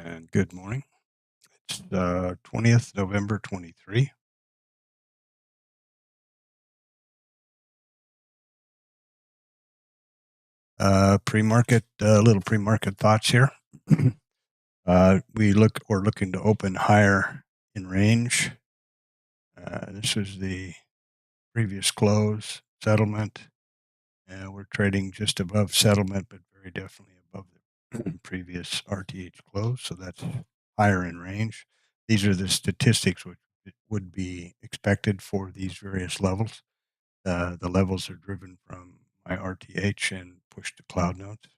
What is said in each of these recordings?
And good morning. It's 20th November 23. Pre-market, little pre-market thoughts here. We're looking to open higher in range. This was the previous close settlement. We're trading just above settlement, but very definitely above the previous RTH close. So that's higher in range. These are the statistics which would be expected for these various levels. The levels are driven from my RTH and pushed to cloud nodes,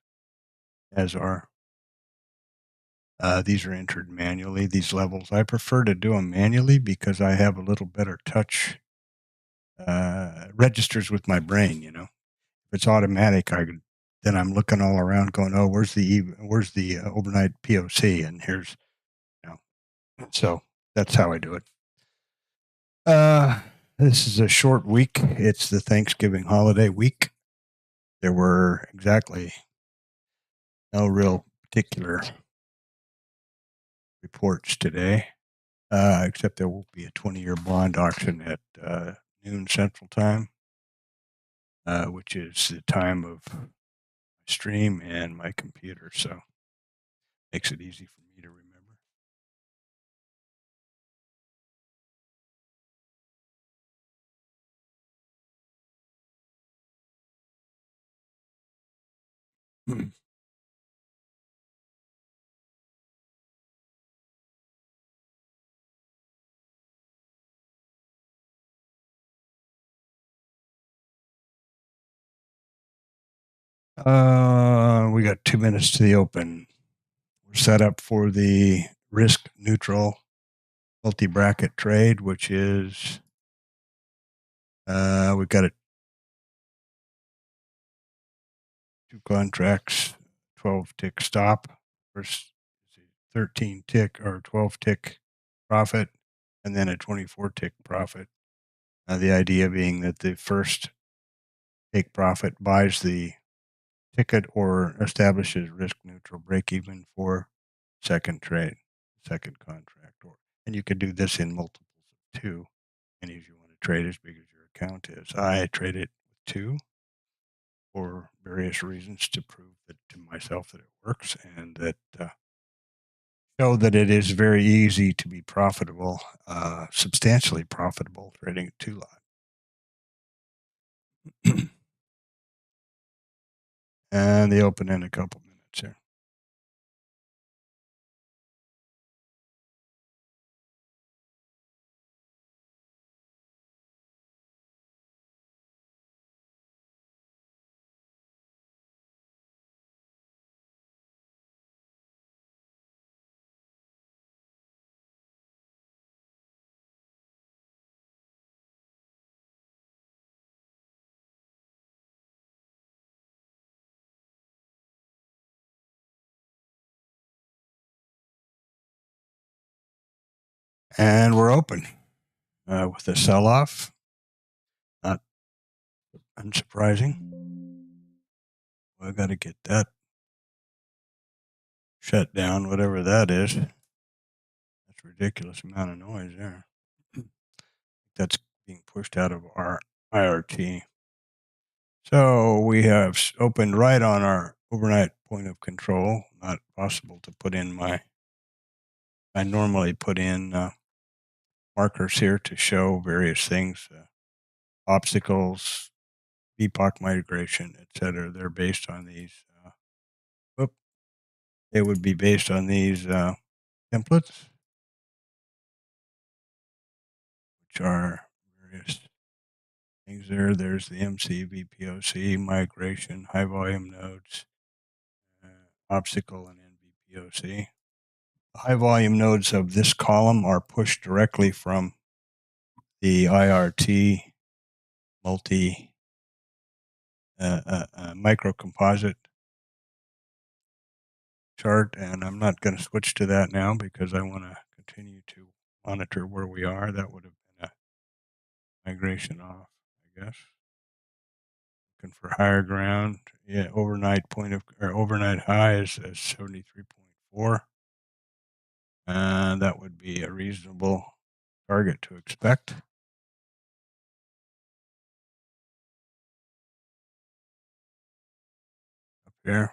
as are these are entered manually, these levels. I prefer to do them manually because I have a little better touch, registers with my brain, you know. If it's automatic, then I'm looking all around going, oh, where's the overnight POC? And here's, you know, so that's how I do it. This is a short week. It's the Thanksgiving holiday week. There were exactly no real particular reports today, except there will be a 20-year bond auction at noon Central Time, which is the time of my stream and my computer, so makes it easy for me to remember. We got 2 minutes to the open. We're set up for the risk neutral multi-bracket trade, which is we've got a 2 contracts, 12 tick stop, first 13 tick or 12 tick profit, and then a 24 tick profit. The idea being that the first tick profit buys the ticket or establishes risk neutral break even for second trade, second contract. And you could do this in multiples of 2. Any of you want to trade as big as your account is. I trade it with 2 for various reasons to prove that to myself that it works and that show that it is very easy to be profitable, substantially profitable trading at 2 lot. And they open in a couple minutes here. And we're open with a sell off. Not unsurprising. I've got to get that shut down, whatever that is. That's a ridiculous amount of noise there. That's being pushed out of our IRT. So we have opened right on our overnight point of control. Not possible to put in I normally put in markers here to show various things, obstacles, epoch migration, etc. They're based on these. They would be based on these templates, which are various things there. There's the MC, VPOC, migration, high volume nodes, obstacle, and NVPOC. The high volume nodes of this column are pushed directly from the IRT multi micro composite chart, and I'm not going to switch to that now because I want to continue to monitor where we are. That would have been a migration off, I guess. Looking for higher ground. Yeah, overnight high is 73.4. That would be a reasonable target to expect. Up here.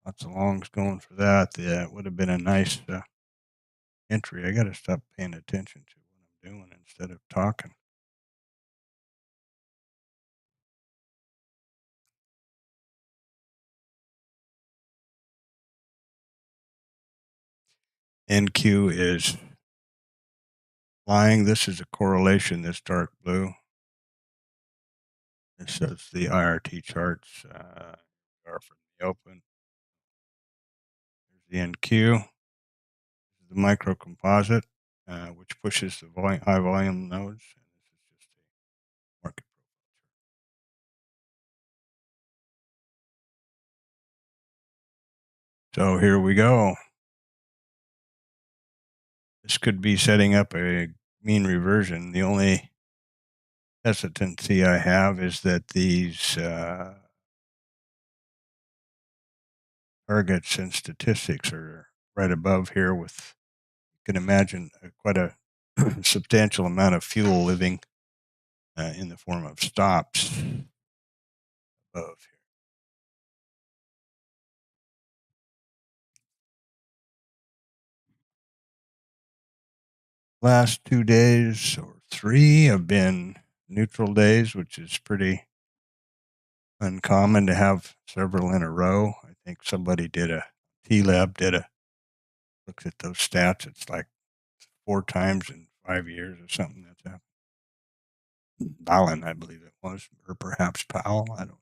Lots of longs going for that. Yeah, it would have been a nice entry. I got to stop paying attention to what I'm doing instead of talking. NQ is lying. This is a correlation, this dark blue. This is the IRT charts are from the open. There's the NQ. This is the micro composite, which pushes the high volume nodes. And this is just a market profile. So here we go. This could be setting up a mean reversion. The only hesitancy I have is that these targets and statistics are right above here with, you can imagine, quite a substantial amount of fuel living in the form of stops above here. Last 2 days or 3 have been neutral days, which is pretty uncommon to have several in a row. I think somebody T-Lab looked at those stats. It's like 4 times in 5 years or something that's happened. Ballin, I believe it was, or perhaps Powell. I don't know.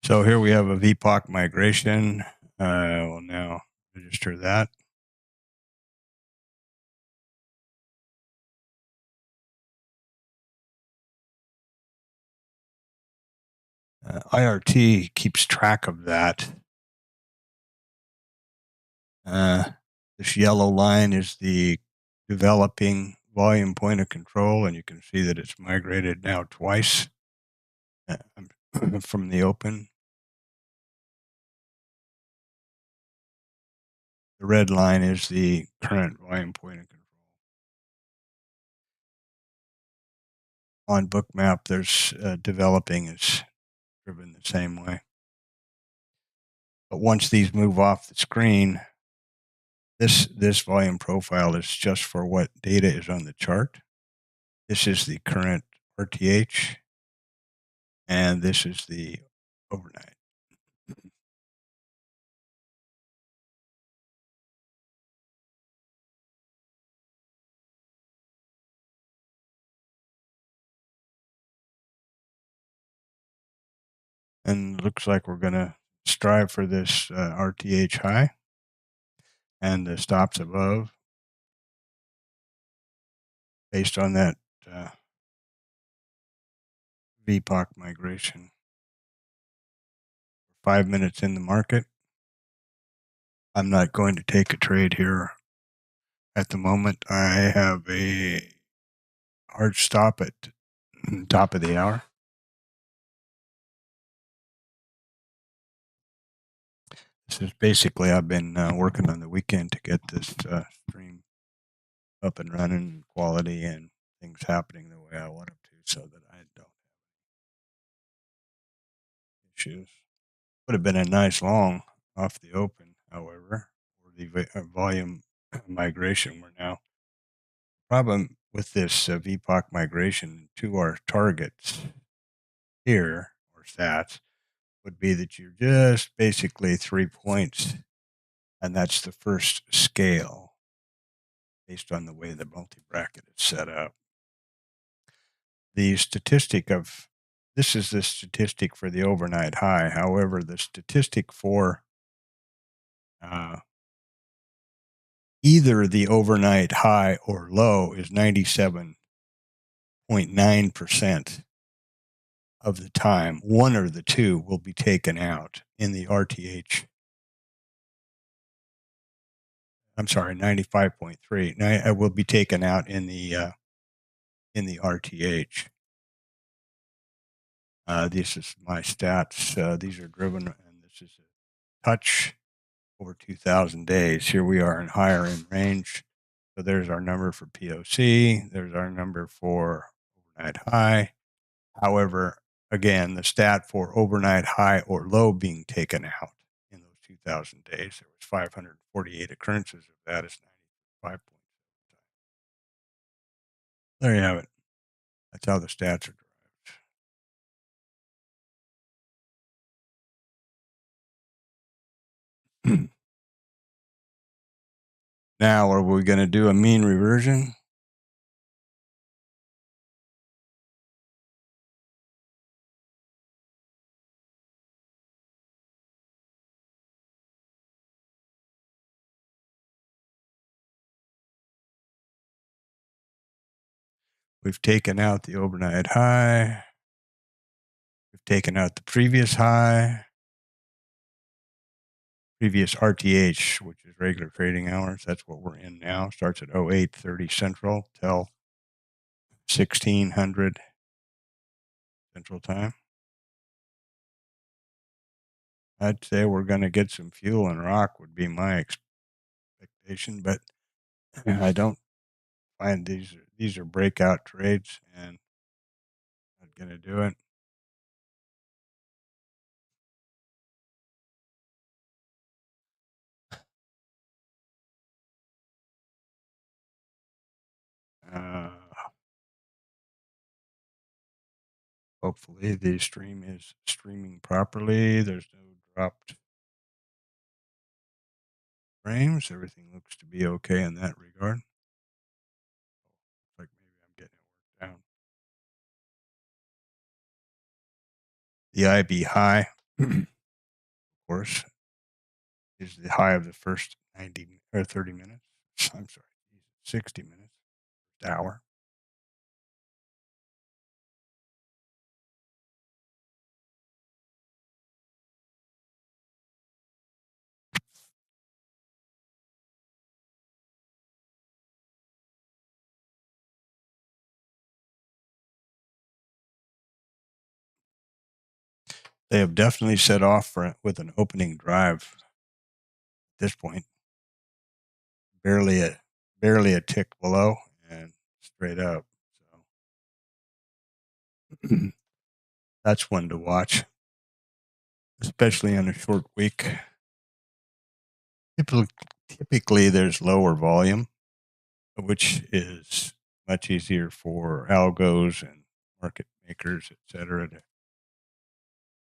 So here we have a VPOC migration. We'll now register that. IRT keeps track of that. This yellow line is the developing volume point of control, and you can see that it's migrated now twice from the open. The red line is the current volume point of control. On Bookmap, there's developing is driven the same way. But once these move off the screen, this volume profile is just for what data is on the chart. This is the current RTH, and this is the overnight. And looks like we're going to strive for this RTH high and the stops above based on that VPOC migration. 5 minutes in the market. I'm not going to take a trade here at the moment. I have a hard stop at top of the hour. This is basically, I've been working on the weekend to get this stream up and running, quality and things happening the way I want them to, so that I don't have issues. Would have been a nice long off the open, however, for the volume migration. We're now problem with this VPOC migration to our targets here, or stats, would be that you're just basically 3 points, and that's the first scale based on the way the multi-bracket is set up. The statistic of this is the statistic for the overnight high. However, the statistic for either the overnight high or low is 97.9%. of the time, one or the two will be taken out in the RTH. I'm sorry, 95.3. It will be taken out in the RTH. This is my stats. These are driven, and this is a touch over 2,000 days. Here we are in higher end range. So there's our number for POC. There's our number for overnight high. However, again, the stat for overnight high or low being taken out in those 2,000 days, there was 548 occurrences of that is 95. There you have it. That's how the stats are derived. Now, are we going to do a mean reversion? We've taken out the overnight high. We've taken out the previous high, previous RTH, which is regular trading hours. That's what we're in now. Starts at 08:30 Central till 1600 Central Time. I'd say we're going to get some fuel and rock would be my expectation, but I don't find these are breakout trades, and I'm not going to do it. Hopefully the stream is streaming properly. There's no dropped frames. Everything looks to be okay in that regard. Looks like maybe I'm getting it worked down. The IB high, of course, is the high of the first 90 or 30 minutes. I'm sorry, 60 minutes, hour. They have definitely set off with an opening drive at this point. Barely a tick below and straight up. So that's one to watch, especially on a short week. Typically there's lower volume, which is much easier for algos and market makers, et cetera, to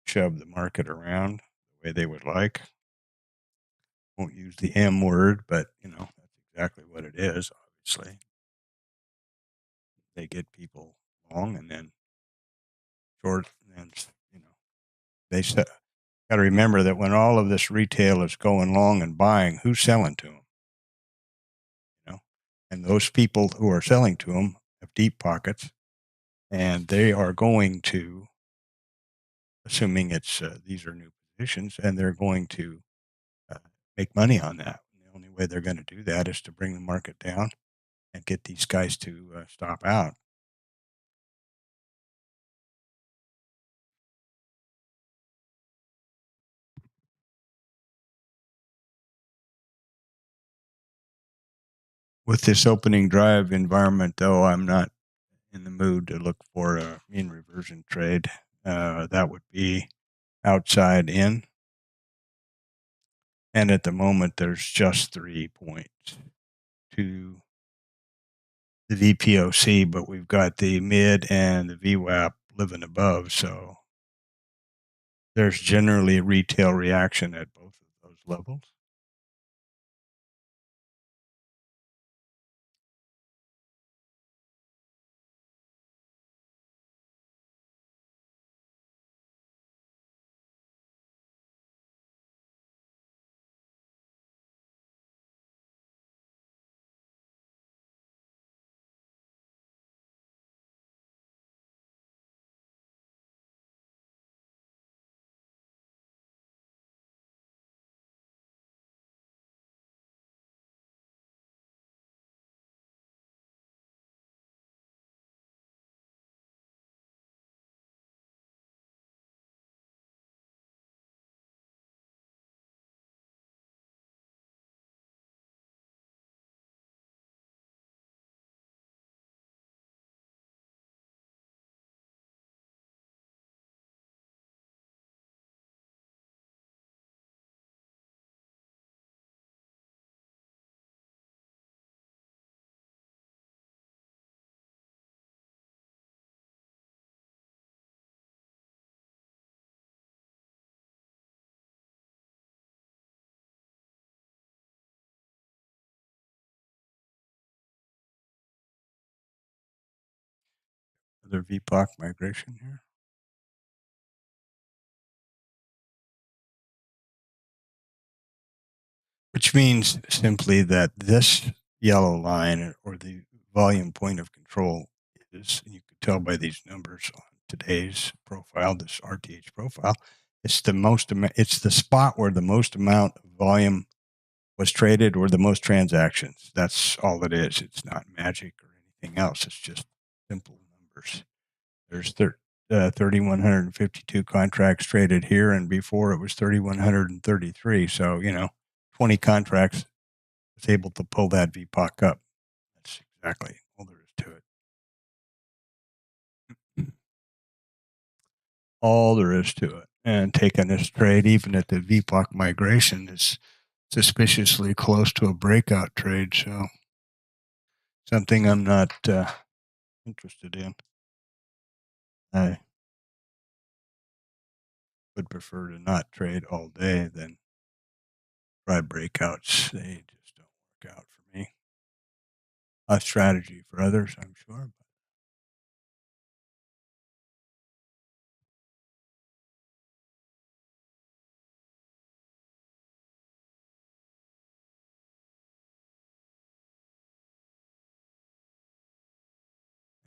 shove the market around the way they would like. Won't use the M word, but that's exactly what it is, obviously. They get people long and then short, and they got to remember that when all of this retail is going long and buying, who's selling to them? And those people who are selling to them have deep pockets, and they are going to, assuming it's these are new positions, and they're going to make money on that. The only way they're going to do that is to bring the market down and get these guys to stop out. With this opening drive environment, though, I'm not in the mood to look for a mean reversion trade. That would be outside in. And at the moment, there's just 3 points to the VPOC, but we've got the mid and the VWAP living above. So there's generally retail reaction at both of those levels. Another VPOC migration here. Which means simply that this yellow line or the volume point of control is, and you can tell by these numbers on today's profile, this RTH profile, it's it's the spot where the most amount of volume was traded or the most transactions. That's all it is. It's not magic or anything else. It's just simple numbers. There's 3,152 contracts traded here, and before it was 3,133. So, 20 contracts was able to pull that VPOC up. That's exactly all there is to it. All there is to it. And taking this trade, even at the VPOC migration, is suspiciously close to a breakout trade. So something I'm not interested in. I would prefer to not trade all day than try breakouts. They just don't work out for me. A strategy for others, I'm sure.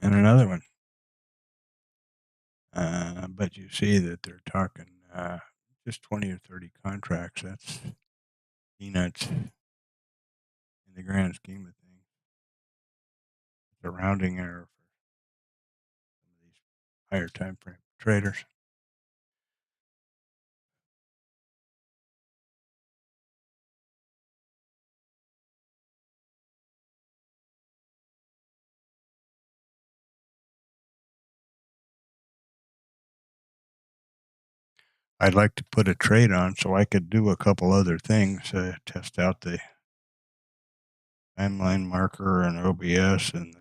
And another one. But you see that they're talking just 20 or 30 contracts. That's peanuts in the grand scheme of things. It's a rounding error for some of these higher time frame traders. I'd like to put a trade on so I could do a couple other things, test out the timeline marker and OBS and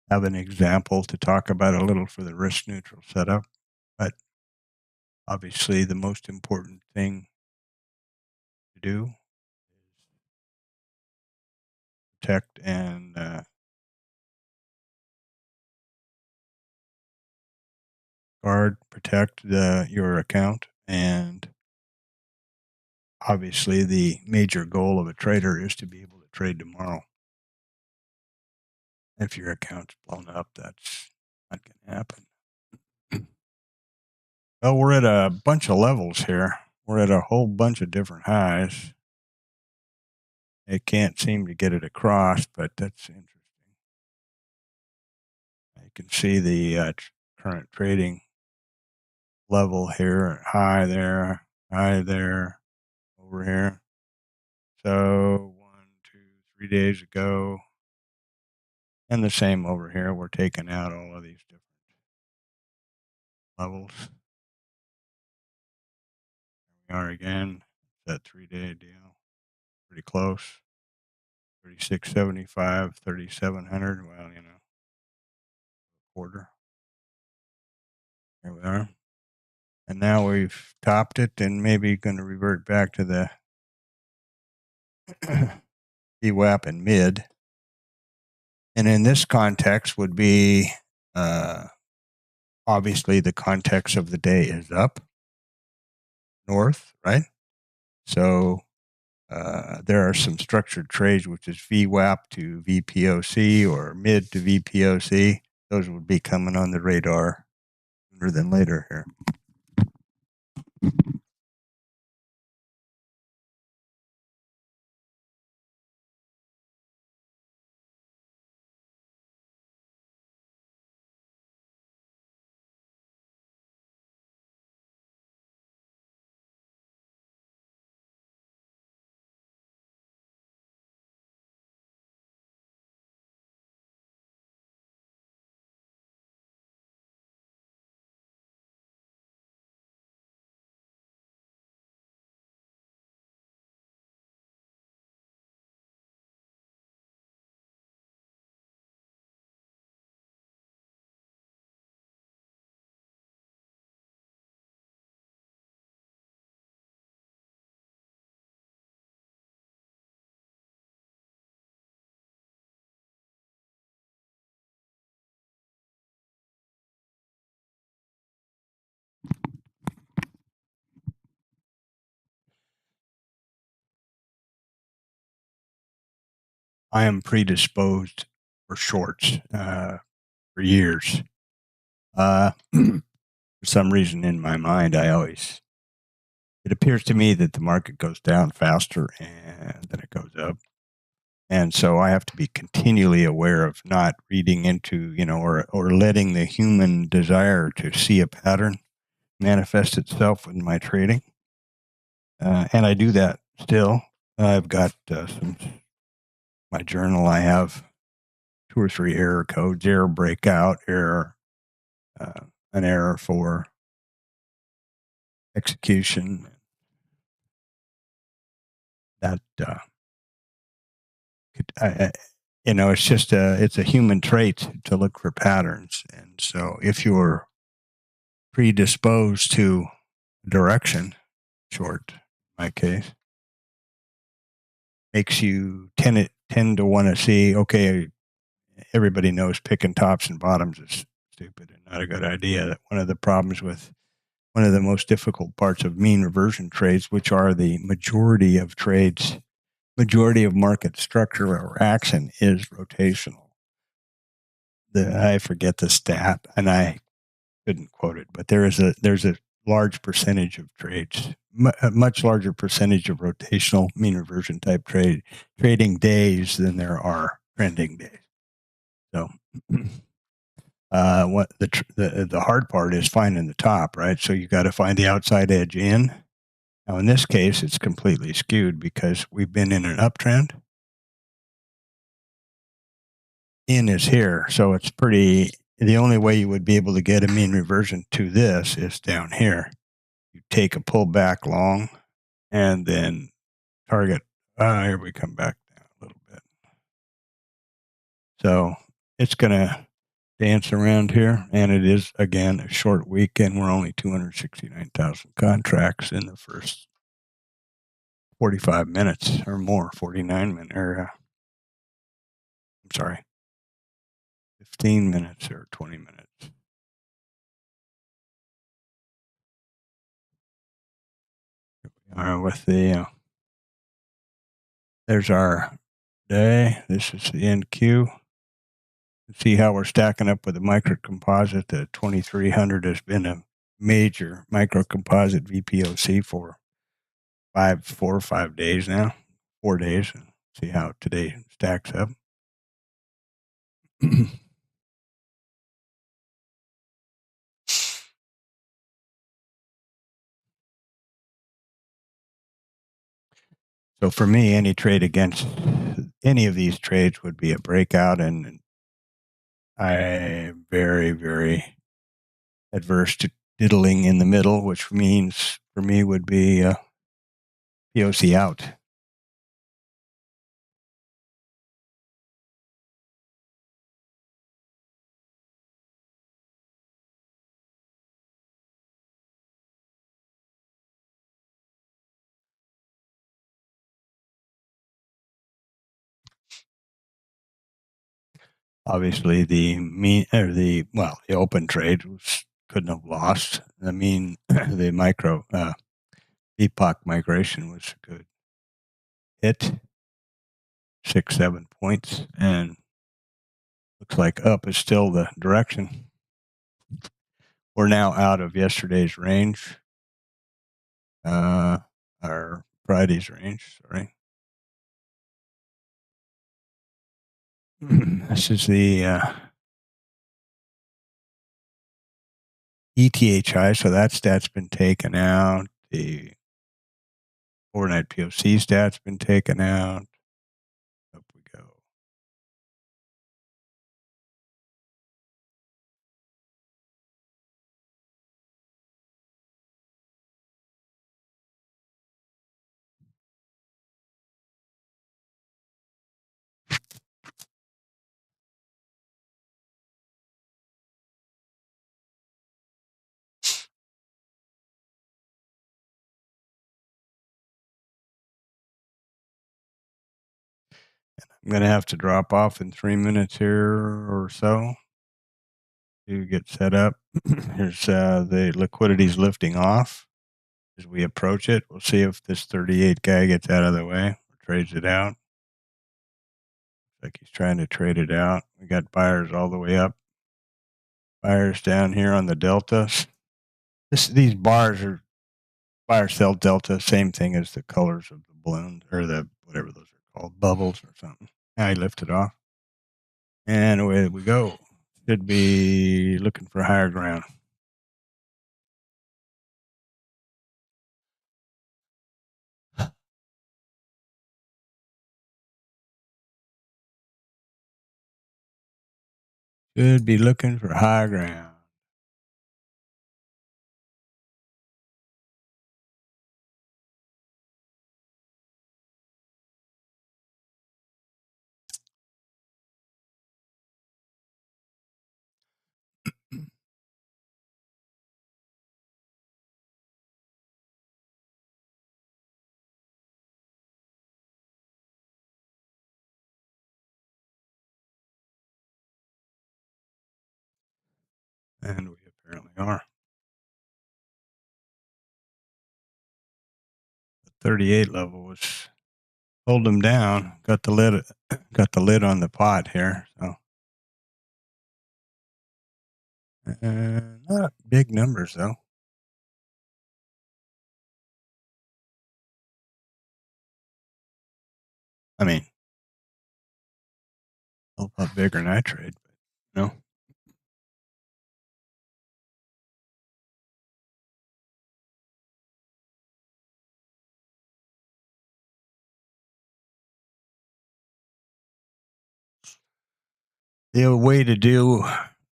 have an example to talk about a little for the risk neutral setup. But obviously, the most important thing to do is protect and protect your account. And obviously, the major goal of a trader is to be able to trade tomorrow. If your account's blown up, that's not going to happen. Well, we're at a bunch of levels here. We're at a whole bunch of different highs. It can't seem to get it across, but that's interesting. You can see the current trading level here, high there, over here. So 1, 2, 3 days ago, and the same over here. We're taking out all of these different levels. Here we are again. That 3-day deal, pretty close. 3675, 3700. Well, quarter. Here we are. And now we've topped it and maybe going to revert back to the VWAP and mid. And in this context would be obviously the context of the day is up north, right? So there are some structured trades, which is VWAP to VPOC or mid to VPOC. Those would be coming on the radar sooner than later here. I am predisposed for shorts for years. For some reason in my mind, it appears to me that the market goes down faster than it goes up. And so I have to be continually aware of not reading into, or letting the human desire to see a pattern manifest itself in my trading. And I do that still. I've got my journal. I have 2 or 3 error codes: error breakout, an error for execution. That it's just it's a human trait to look for patterns. And so if you're predisposed to direction, short, in my case, makes you tend to want to see, okay, everybody knows picking tops and bottoms is stupid and not a good idea. That one of the problems with one of the most difficult parts of mean reversion trades, which are the majority of trades, majority of market structure or action, is rotational. I forget the stat, and I couldn't quote it, but there's a large percentage of trades, a much larger percentage of rotational mean reversion type trading days than there are trending days. So, what the hard part is finding the top, right? So you got to find the outside edge in. Now, in this case, it's completely skewed because we've been in an uptrend. In is here, so it's pretty. The only way you would be able to get a mean reversion to this is down here. You take a pullback long, and then target. Here we come back down a little bit. So it's going to dance around here, and it is, again, a short weekend. We're only 269,000 contracts in the first 45 minutes or more, 49 minutes, or I'm sorry, 15 minutes or 20 minutes. With the, there's our day. This is the NQ. See how we're stacking up with the micro composite. The 2300 has been a major micro composite VPOC for 4 or 5 days now, 4 days. See how today stacks up. So for me, any trade against any of these trades would be a breakout, and I'm very, very adverse to diddling in the middle, which means for me would be POC out. Obviously, the open trade couldn't have lost. I mean, the micro epoch migration was a good hit, 6-7 points, and looks like up is still the direction. We're now out of yesterday's range, or Friday's range. Sorry. This is the ETHI, so that stat's been taken out. The overnight POC stat's been taken out. Up we go. I'm going to have to drop off in 3 minutes here or so to get set up. Here's the liquidity's lifting off. As we approach it, we'll see if this 38 guy gets out of the way or trades it out. like he's trying to trade it out. We got buyers all the way up. Buyers down here on the deltas. These bars are buy or sell delta, same thing as the colors of the balloons or the whatever those are called, bubbles or something. Now I lift it off. And away we go. Should be looking for higher ground. Should be looking for higher ground. And we apparently are. The 38 level was hold them down. Got the lid on the pot here. So not big numbers though. I mean, a lot bigger than I trade, but no. The way to do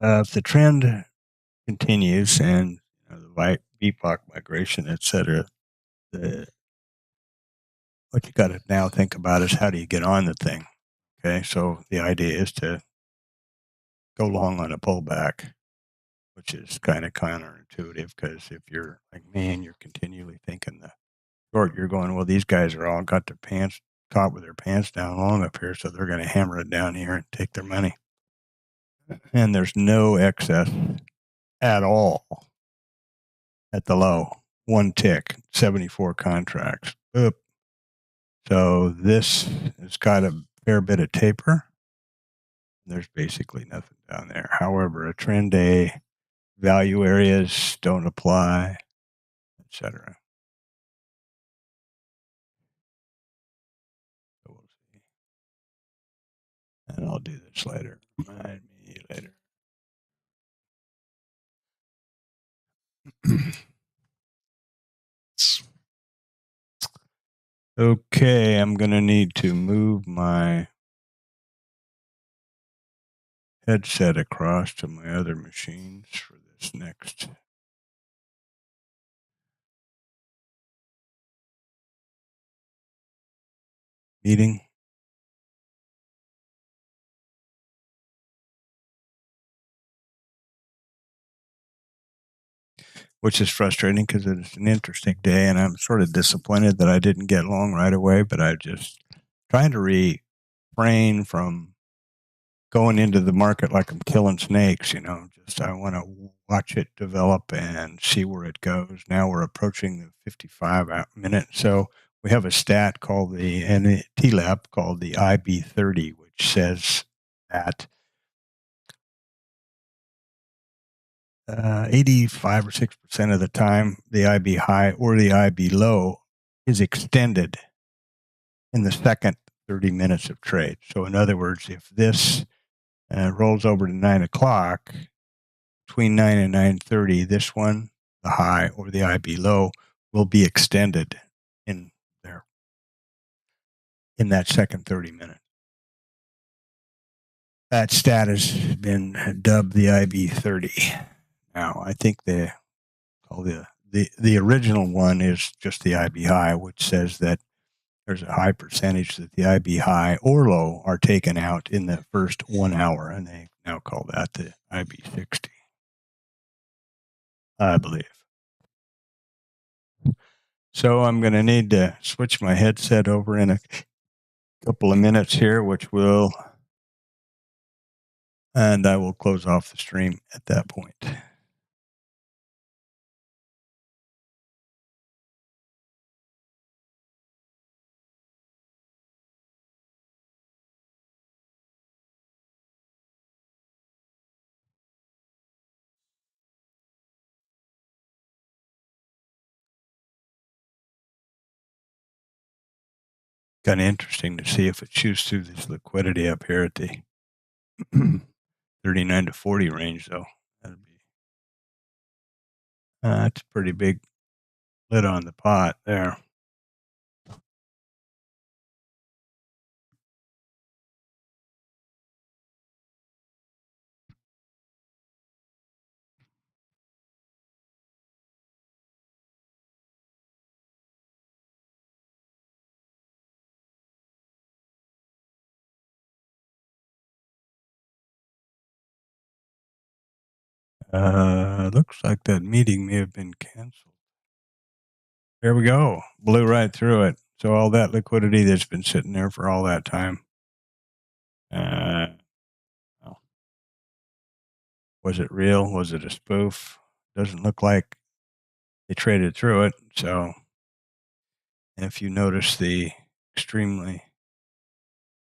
if the trend continues and the VPOC migration, et cetera, what you got to now think about is how do you get on the thing? Okay, so the idea is to go long on a pullback, which is kind of counterintuitive because if you're like me and you're continually thinking the short, you're going, well, these guys are all got their pants caught with their pants down long up here, so they're going to hammer it down here and take their money. And there's no excess at all at the low. One tick, 74 contracts. Oop. So this has got a fair bit of taper. There's basically nothing down there. However, a trend day, value areas don't apply, etc. So we'll see. And I'll do this later. Remind me later. Okay, I'm going to need to move my headset across to my other machines for this next meeting. Which is frustrating because it's an interesting day, and I'm sort of disappointed that I didn't get long right away, but I just trying to refrain from going into the market like I'm killing snakes, just I want to watch it develop and see where it goes. Now we're approaching the 55 minute. So we have a stat called the TLAP called the IB30, which says that 85 or 6% of the time, the IB high or the IB low is extended in the second 30 minutes of trade. So in other words, if this rolls over to 9 o'clock, between 9 and 9:30, this one, the high or the IB low, will be extended in there in that second 30 minutes. That stat has been dubbed the IB30. Now, I think the original one is just the IB high, which says that there's a high percentage that the IB high or low are taken out in the first 1 hour, and they now call that the IB60, I believe. So I'm going to need to switch my headset over in a couple of minutes here, and I will close off the stream at that point. Kind of interesting to see if it shoots through this liquidity up here at the 39 to 40 range, though. That'd be that's a pretty big lid on the pot there. Looks like that meeting may have been canceled. There we go. Blew right through it. So all that liquidity that's been sitting there for all that time. Well, was it real? Was it a spoof? Doesn't look like they traded through it. So if you notice the extremely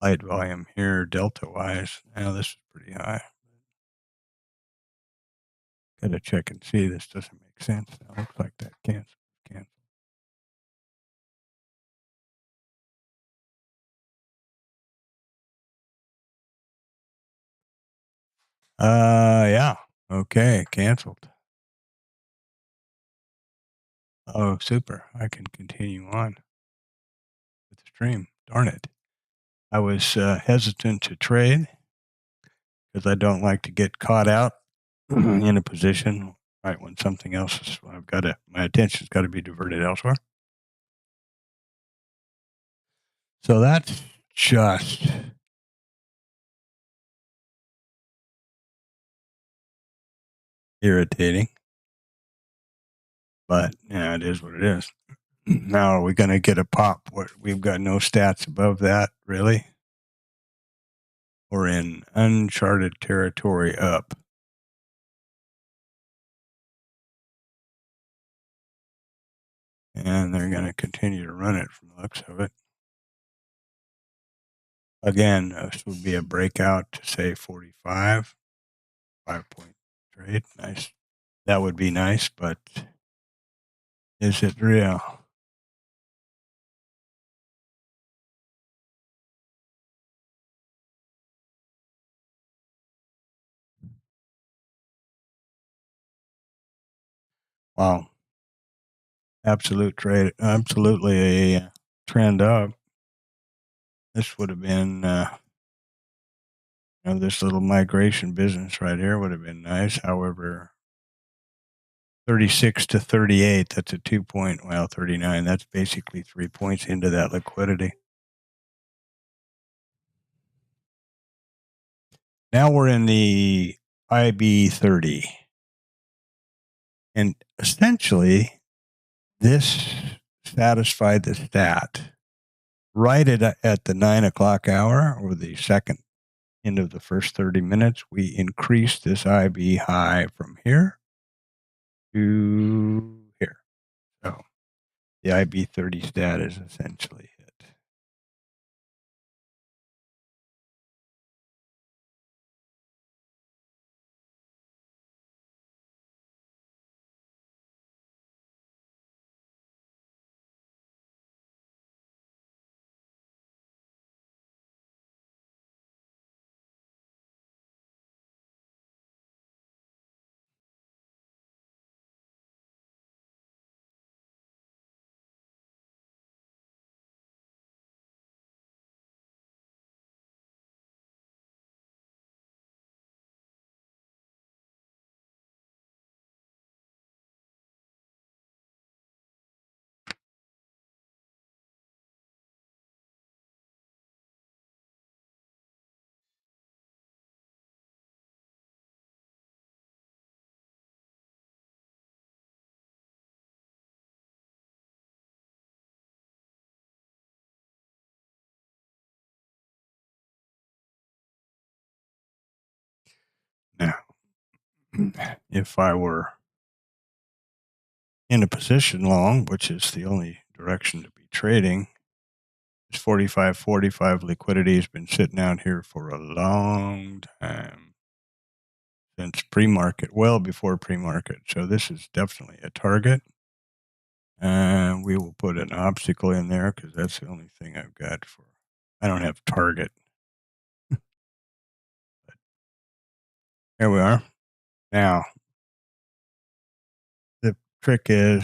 light volume here, delta-wise, now this is pretty high. Got to check and see. This doesn't make sense. Now looks like that canceled. Yeah. Okay, canceled. Oh, super. I can continue on with the stream. Darn it. I was hesitant to trade because I don't like to get caught out in a position right when something else is, my attention's got to be diverted elsewhere. So that's just irritating. But yeah, it is what it is. Now, are we going to get a pop? We've got no stats above that, really? We're in uncharted territory up. And they're going to continue to run it from the looks of it. Again, this would be a breakout to say 45, 5-point trade. Nice. That would be nice, but is it real? Wow. Absolutely a trend up. This would have been, this little migration business right here would have been nice. However, 36 to 38, that's a 2-point, 39. That's basically 3 points into that liquidity. Now we're in the IB30. And essentially, this satisfied the stat right at the 9 o'clock hour, or the second end of the first 30 minutes. We increased this IB high from here to here. So the IB30 stat is essentially hit. Now, if I were in a position long, which is the only direction to be trading, this 45-45 liquidity has been sitting out here for a long time, since pre-market, well before pre-market. So this is definitely a target. we will put an obstacle in there because that's the only thing I've got for. I don't have target. There we are. Now, the trick is,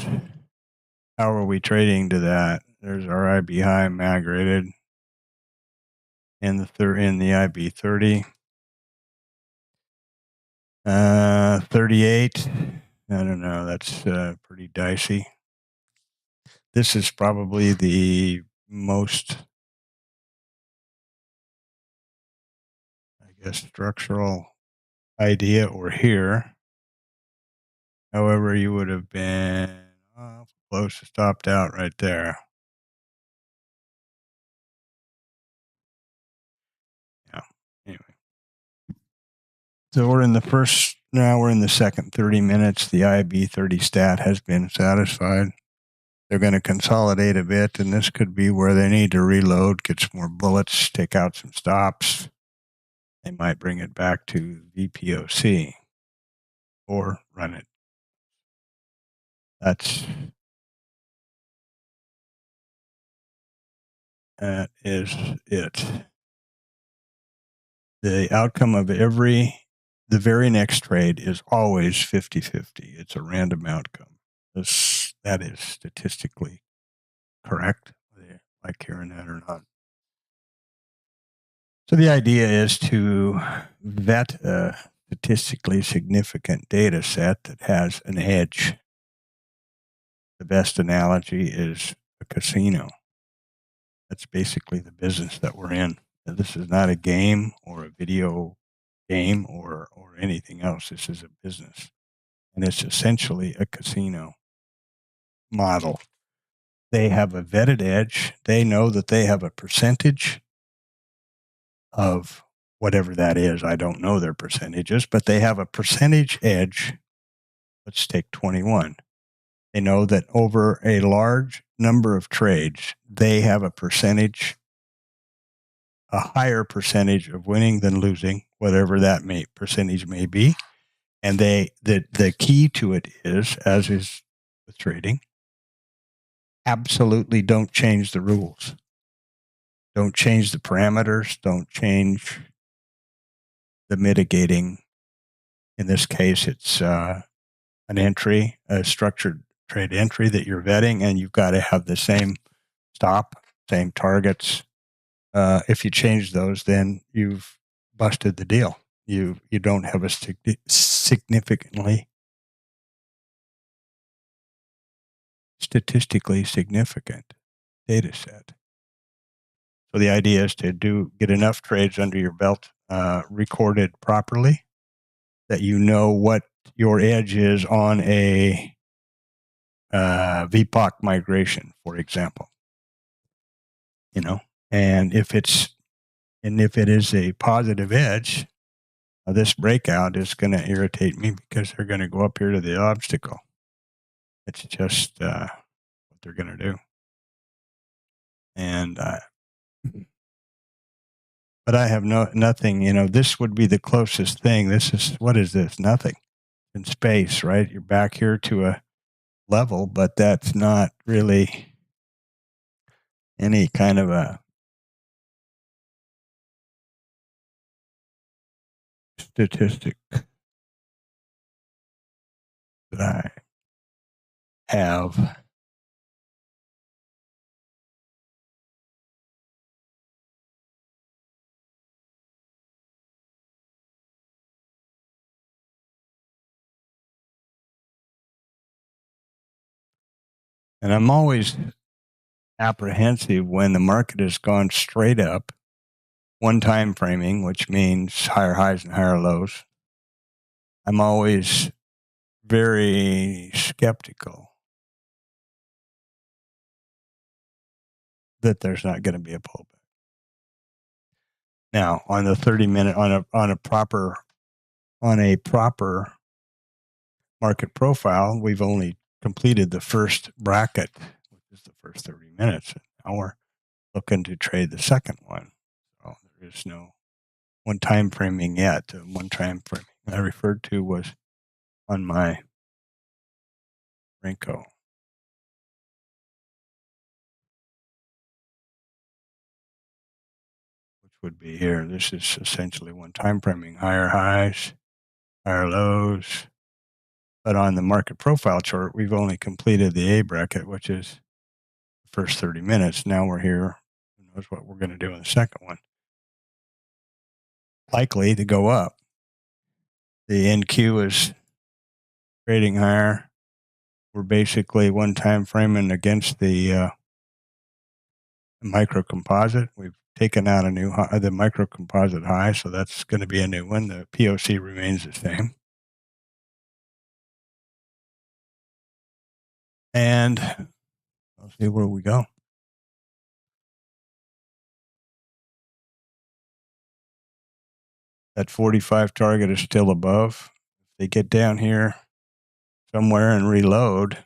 how are we trading to that? There's our IB high mag rated in the IB 30. 38. I don't know. That's pretty dicey. This is probably the most, I guess, structural idea or here. However, you would have been close to stopped out right there. Yeah. Anyway. So we're in the second 30 minutes. The IB 30 stat has been satisfied. They're going to consolidate a bit, and this could be where they need to reload, get some more bullets, take out some stops. They might bring it back to VPOC or run it. That is it. The outcome of the very next trade is always 50-50. It's a random outcome. That is statistically correct, whether you like hearing that or not. So the idea is to vet a statistically significant data set that has an edge. The best analogy is a casino. That's basically the business that we're in. This is not a game or a video game or anything else. This is a business. And it's essentially a casino model. They have a vetted edge. They know that they have a percentage of whatever that is. I don't know their percentages, but they have a percentage edge. Let's take 21. They know that over a large number of trades, they have a higher percentage of winning than losing, whatever that percentage may be. And the key to it is, as is with trading, absolutely don't change the rules. Don't change the parameters. Don't change the mitigating. In this case, it's an entry, a structured trade entry that you're vetting, and you've got to have the same stop, same targets. If you change those, then you've busted the deal. You don't have a significantly statistically significant data set. So the idea is to get enough trades under your belt, recorded properly, that you know what your edge is on a VPOC migration, for example. And if it is a positive edge, this breakout is going to irritate me because they're going to go up here to the obstacle. It's just what they're going to do. And but I have nothing. This would be the closest thing. What is this? Nothing in space, right? You're back here to a level, but that's not really any kind of a statistic that I have. And I'm always apprehensive when the market has gone straight up, one time framing, which means higher highs and higher lows. I'm always very skeptical that there's not going to be a pullback. Now, on the 30-minute, on a proper market profile, we've only completed the first bracket, which is the first 30 minutes. And now we're looking to trade the second one. So there is no one time framing yet. The one time framing I referred to was on my Renko. would be here. This is essentially one time framing, higher highs, higher lows. But on the market profile chart, we've only completed the A bracket, which is the first 30 minutes. Now we're here. Who knows what we're going to do in the second one? Likely to go up. The NQ is trading higher. We're basically one time framing against the micro composite. We've taken out a new high, the micro composite high, so that's going to be a new one. The POC remains the same. And I'll see where we go. That 45 target is still above. If they get down here somewhere and reload,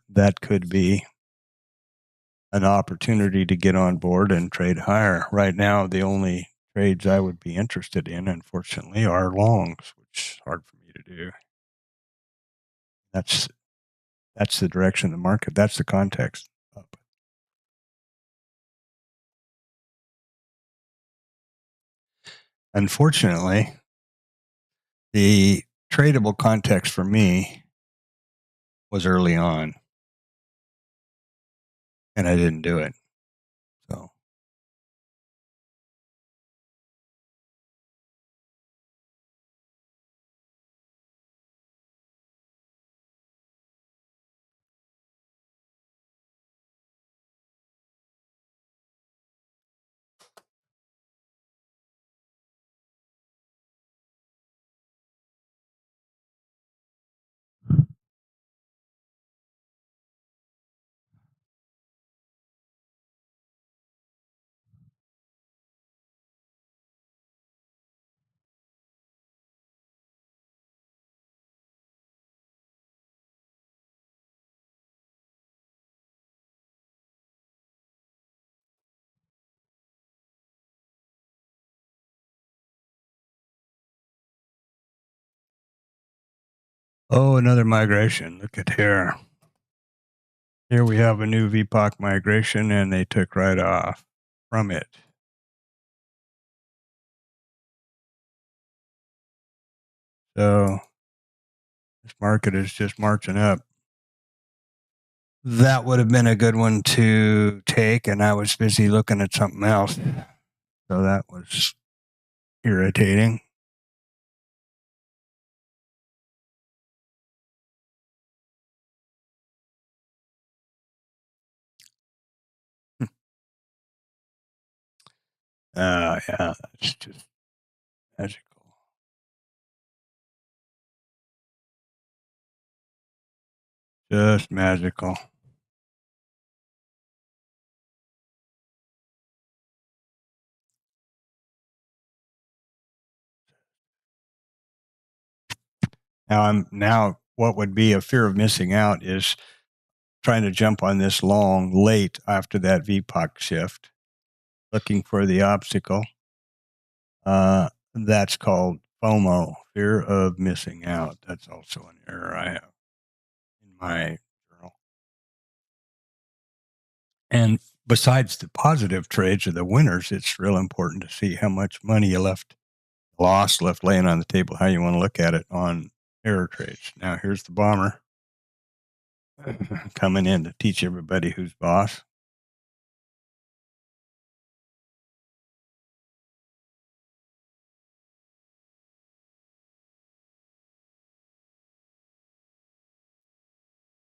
that could be an opportunity to get on board and trade higher. Right now, the only trades I would be interested in, unfortunately, are longs, which is hard for me to do. That's the direction of the market. That's the context. Up. Unfortunately, the tradable context for me was early on, and I didn't do it. So oh, another migration. Look at here. Here we have a new VPOC migration, and they took right off from it. So this market is just marching up. That would have been a good one to take, and I was busy looking at something else. So that was irritating. Yeah, that's just magical. Just magical. Now what would be a fear of missing out is trying to jump on this long late after that VPOC shift, looking for the obstacle. That's called FOMO, fear of missing out. That's also an error I have in my journal. And besides the positive trades or the winners, it's real important to see how much money you left laying on the table, how you want to look at it on error trades. Now, here's the bomber coming in to teach everybody who's boss.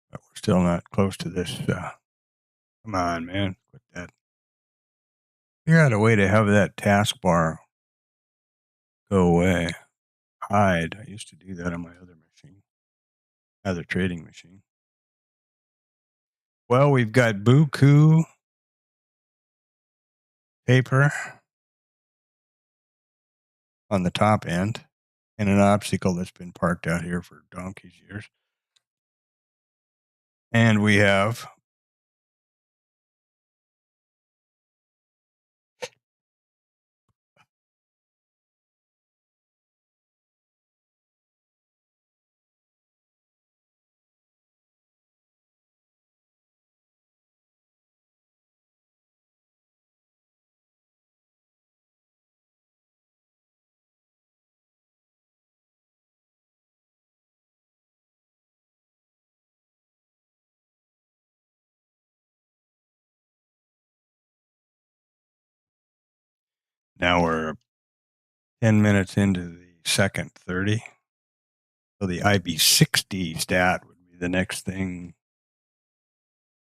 But we're still not close to this. Come on, man. Quit that. Figure out a way to have that taskbar go away. Hide. I used to do that on my other machine, other trading machine. Well, we've got buku paper on the top end and an obstacle that's been parked out here for donkey's years. And we have Now we're 10 minutes into the second 30. So the IB60 stat would be the next thing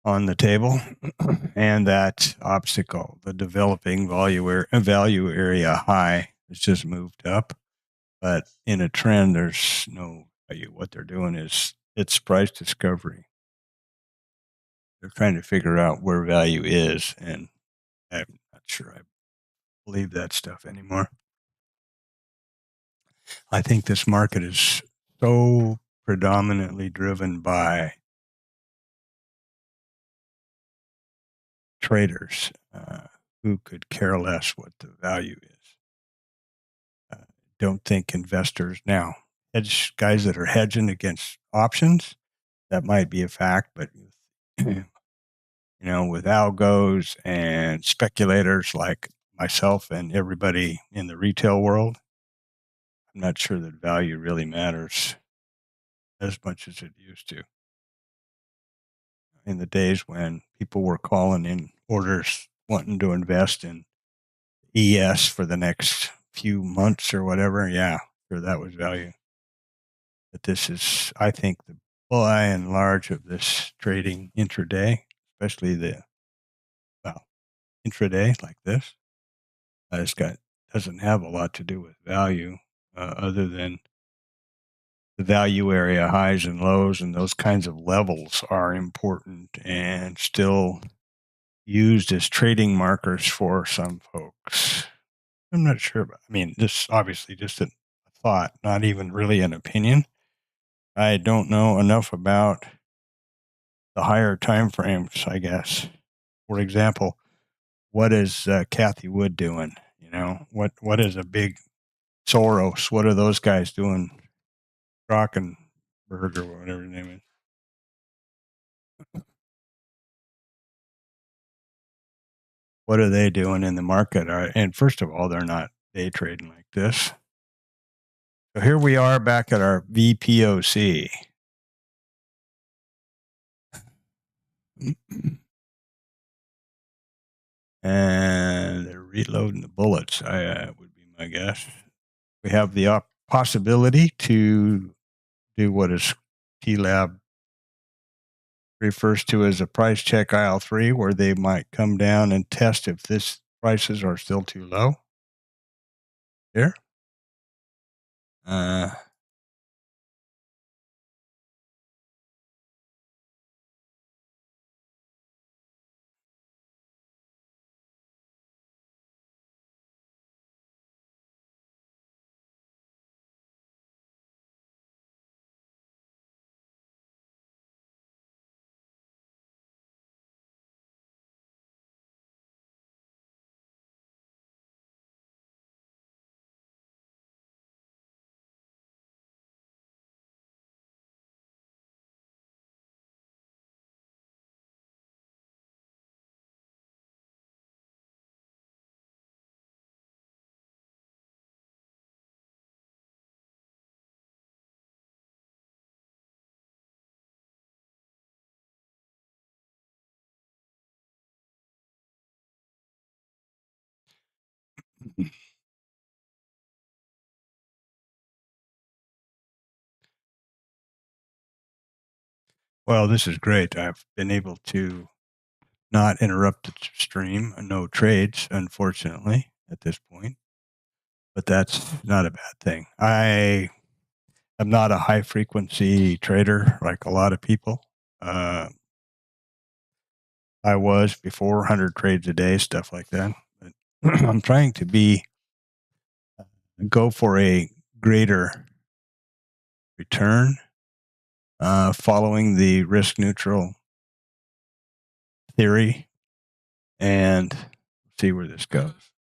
on the table. And that obstacle, the developing value area high, has just moved up. But in a trend, there's no value. What they're doing is it's price discovery. They're trying to figure out where value is, and I'm not sure I believe that stuff anymore. I think this market is so predominantly driven by traders who could care less what the value is. Don't think investors now, hedge guys that are hedging against options, that might be a fact, but you know, with algos and speculators like myself and everybody in the retail world, I'm not sure that value really matters as much as it used to. In the days when people were calling in orders wanting to invest in ES for the next few months or whatever, yeah, sure, that was value. But this is, I think, the by and large of this trading intraday, especially the intraday like this, it's got doesn't have a lot to do with value, other than the value area highs and lows, and those kinds of levels are important and still used as trading markers for some folks. I'm not sure about. I mean, this obviously just a thought, not even really an opinion. I don't know enough about the higher time frames, I guess. For example, what is Kathy Wood doing? You know, what is a big Soros? What are those guys doing? Rockenberg or whatever his name is. What are they doing in the market? And first of all, they're not day trading like this. So here we are back at our VPOC. And they're reloading the bullets, would be my guess. We have the possibility to do what is T-Lab refers to as a price check aisle 3, where they might come down and test if this prices are still too low. Here. Uh, well, this is great. I've been able to not interrupt the stream. No trades, unfortunately, at this point. But that's not a bad thing. I am not a high frequency trader like a lot of people. I was before 100 trades a day, stuff like that. But I'm trying to go for a greater return, following the risk neutral theory, and see where this goes.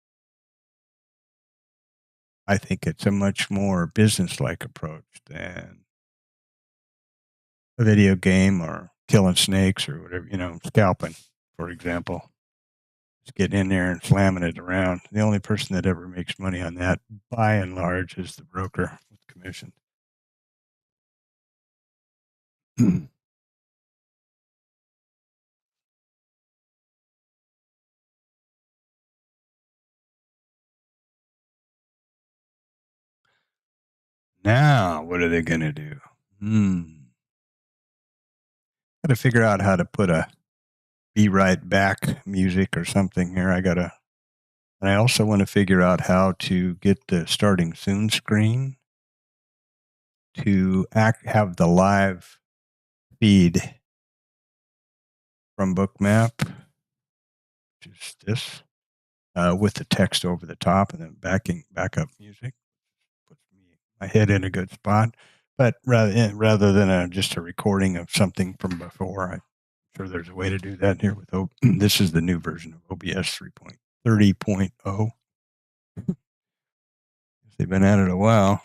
I think it's a much more business-like approach than a video game or killing snakes or whatever, scalping, for example. Just getting in there and slamming it around. The only person that ever makes money on that, by and large, is the broker with commission. Now, what are they going to do? Got to figure out how to put a be right back music or something here. And I also want to figure out how to get the starting soon screen to have the live feed from Bookmap, which is this, with the text over the top and then backup music. Puts my head in a good spot. But rather than just a recording of something from before, I'm sure there's a way to do that here with this is the new version of OBS 3.30.0. They've been at it a while.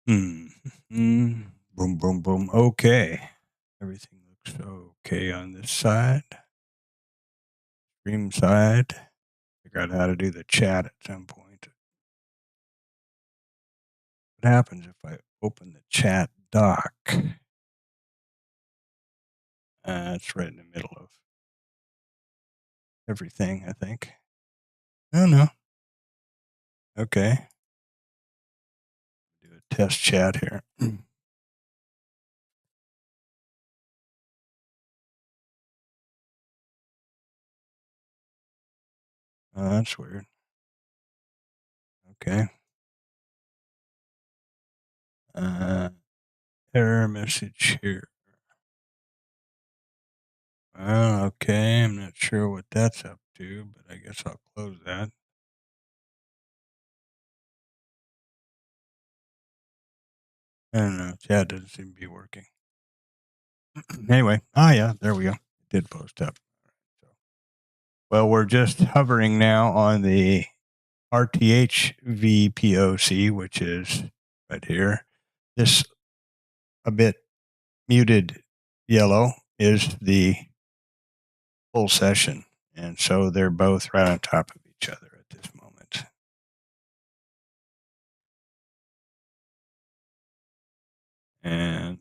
Boom, boom, boom. Okay. Everything looks okay on this side. Stream side. Figure out how to do the chat at some point. What happens if I open the chat dock? It's right in the middle of everything, I think. Oh, no. Okay. Do a test chat here. Oh, that's weird. Okay. Error message here. Okay. I'm not sure what that's up to, but I guess I'll close that. I don't know. Chat doesn't seem to be working. Anyway. Yeah. There we go. It did post up. Well, we're just hovering now on the RTH VPOC, which is right here. This a bit muted yellow is the full session. And so they're both right on top of each other at this moment. And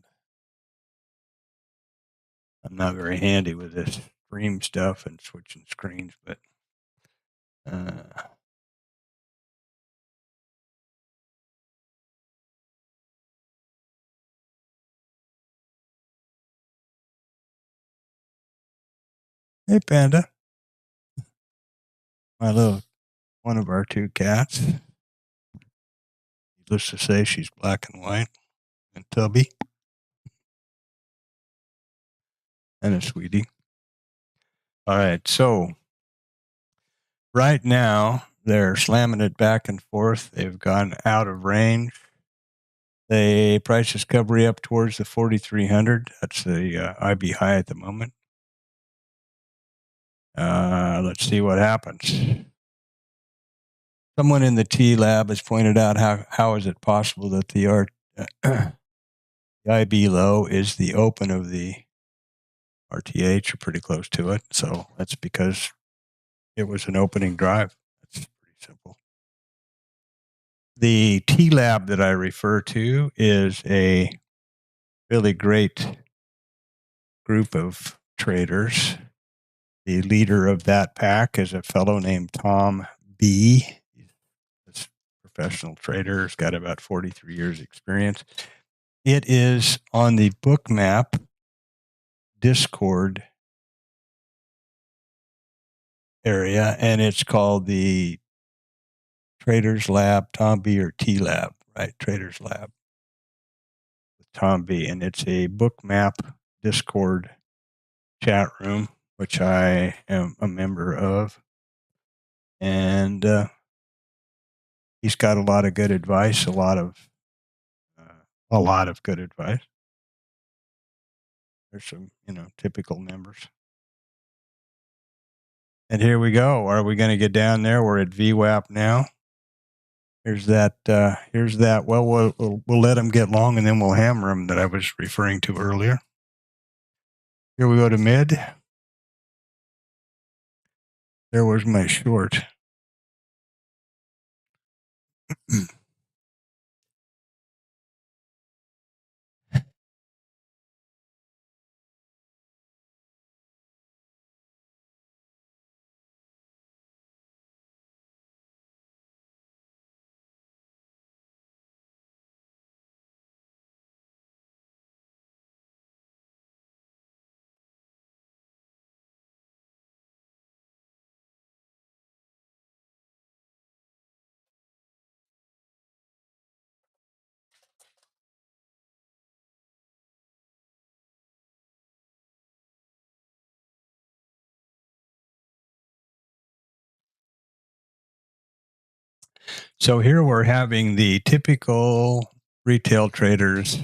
I'm not very handy with this stream stuff and switching screens, but hey, Panda. One of our two cats. Needless to say, she's black and white and tubby. And a sweetie. All right, so right now they're slamming it back and forth. They've gone out of range. The price discovery up towards the 4,300. That's the IB high at the moment. Let's see what happens. Someone in the T lab has pointed out how is it possible that the IB low is the open of the RTH, or pretty close to it. So that's because it was an opening drive. That's pretty simple. The T lab that I refer to is a really great group of traders. The leader of that pack is a fellow named Tom B. He's a professional trader. He's got about 43 years experience. It is on the Bookmap Discord area, and it's called the Traders Lab, Tom B or T Lab, right? Traders Lab with Tom B, and it's a Bookmap Discord chat room, which I am a member of, and he's got a lot of good advice, a lot of good advice. There's some, typical members. And here we go. Are we going to get down there? We're at VWAP now. Here's that. Well, we'll let them get long, and then we'll hammer them that I was referring to earlier. Here we go to mid. There was my short. So here we're having the typical retail traders.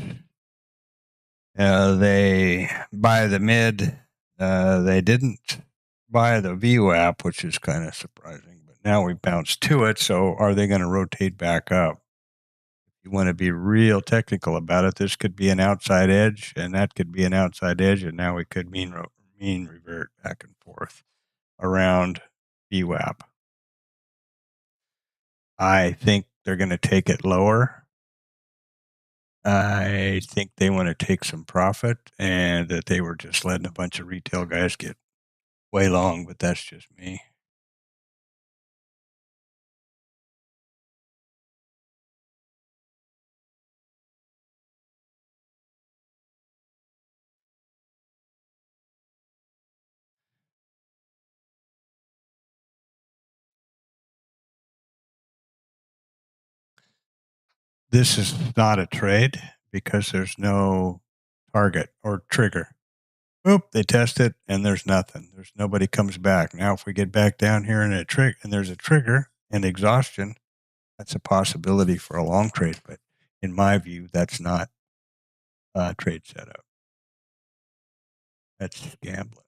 They buy the mid. They didn't buy the VWAP, which is kind of surprising. But now we bounced to it. So are they going to rotate back up? If you want to be real technical about it, this could be an outside edge, and that could be an outside edge, and now we could mean revert back and forth around VWAP. I think they're going to take it lower. I think they want to take some profit, and that they were just letting a bunch of retail guys get way long, but that's just me. This is not a trade because there's no target or trigger. Oop, they test it and there's nothing. There's nobody comes back. Now, if we get back down here and there's a trigger and exhaustion, that's a possibility for a long trade. But in my view, that's not a trade setup. That's gambling.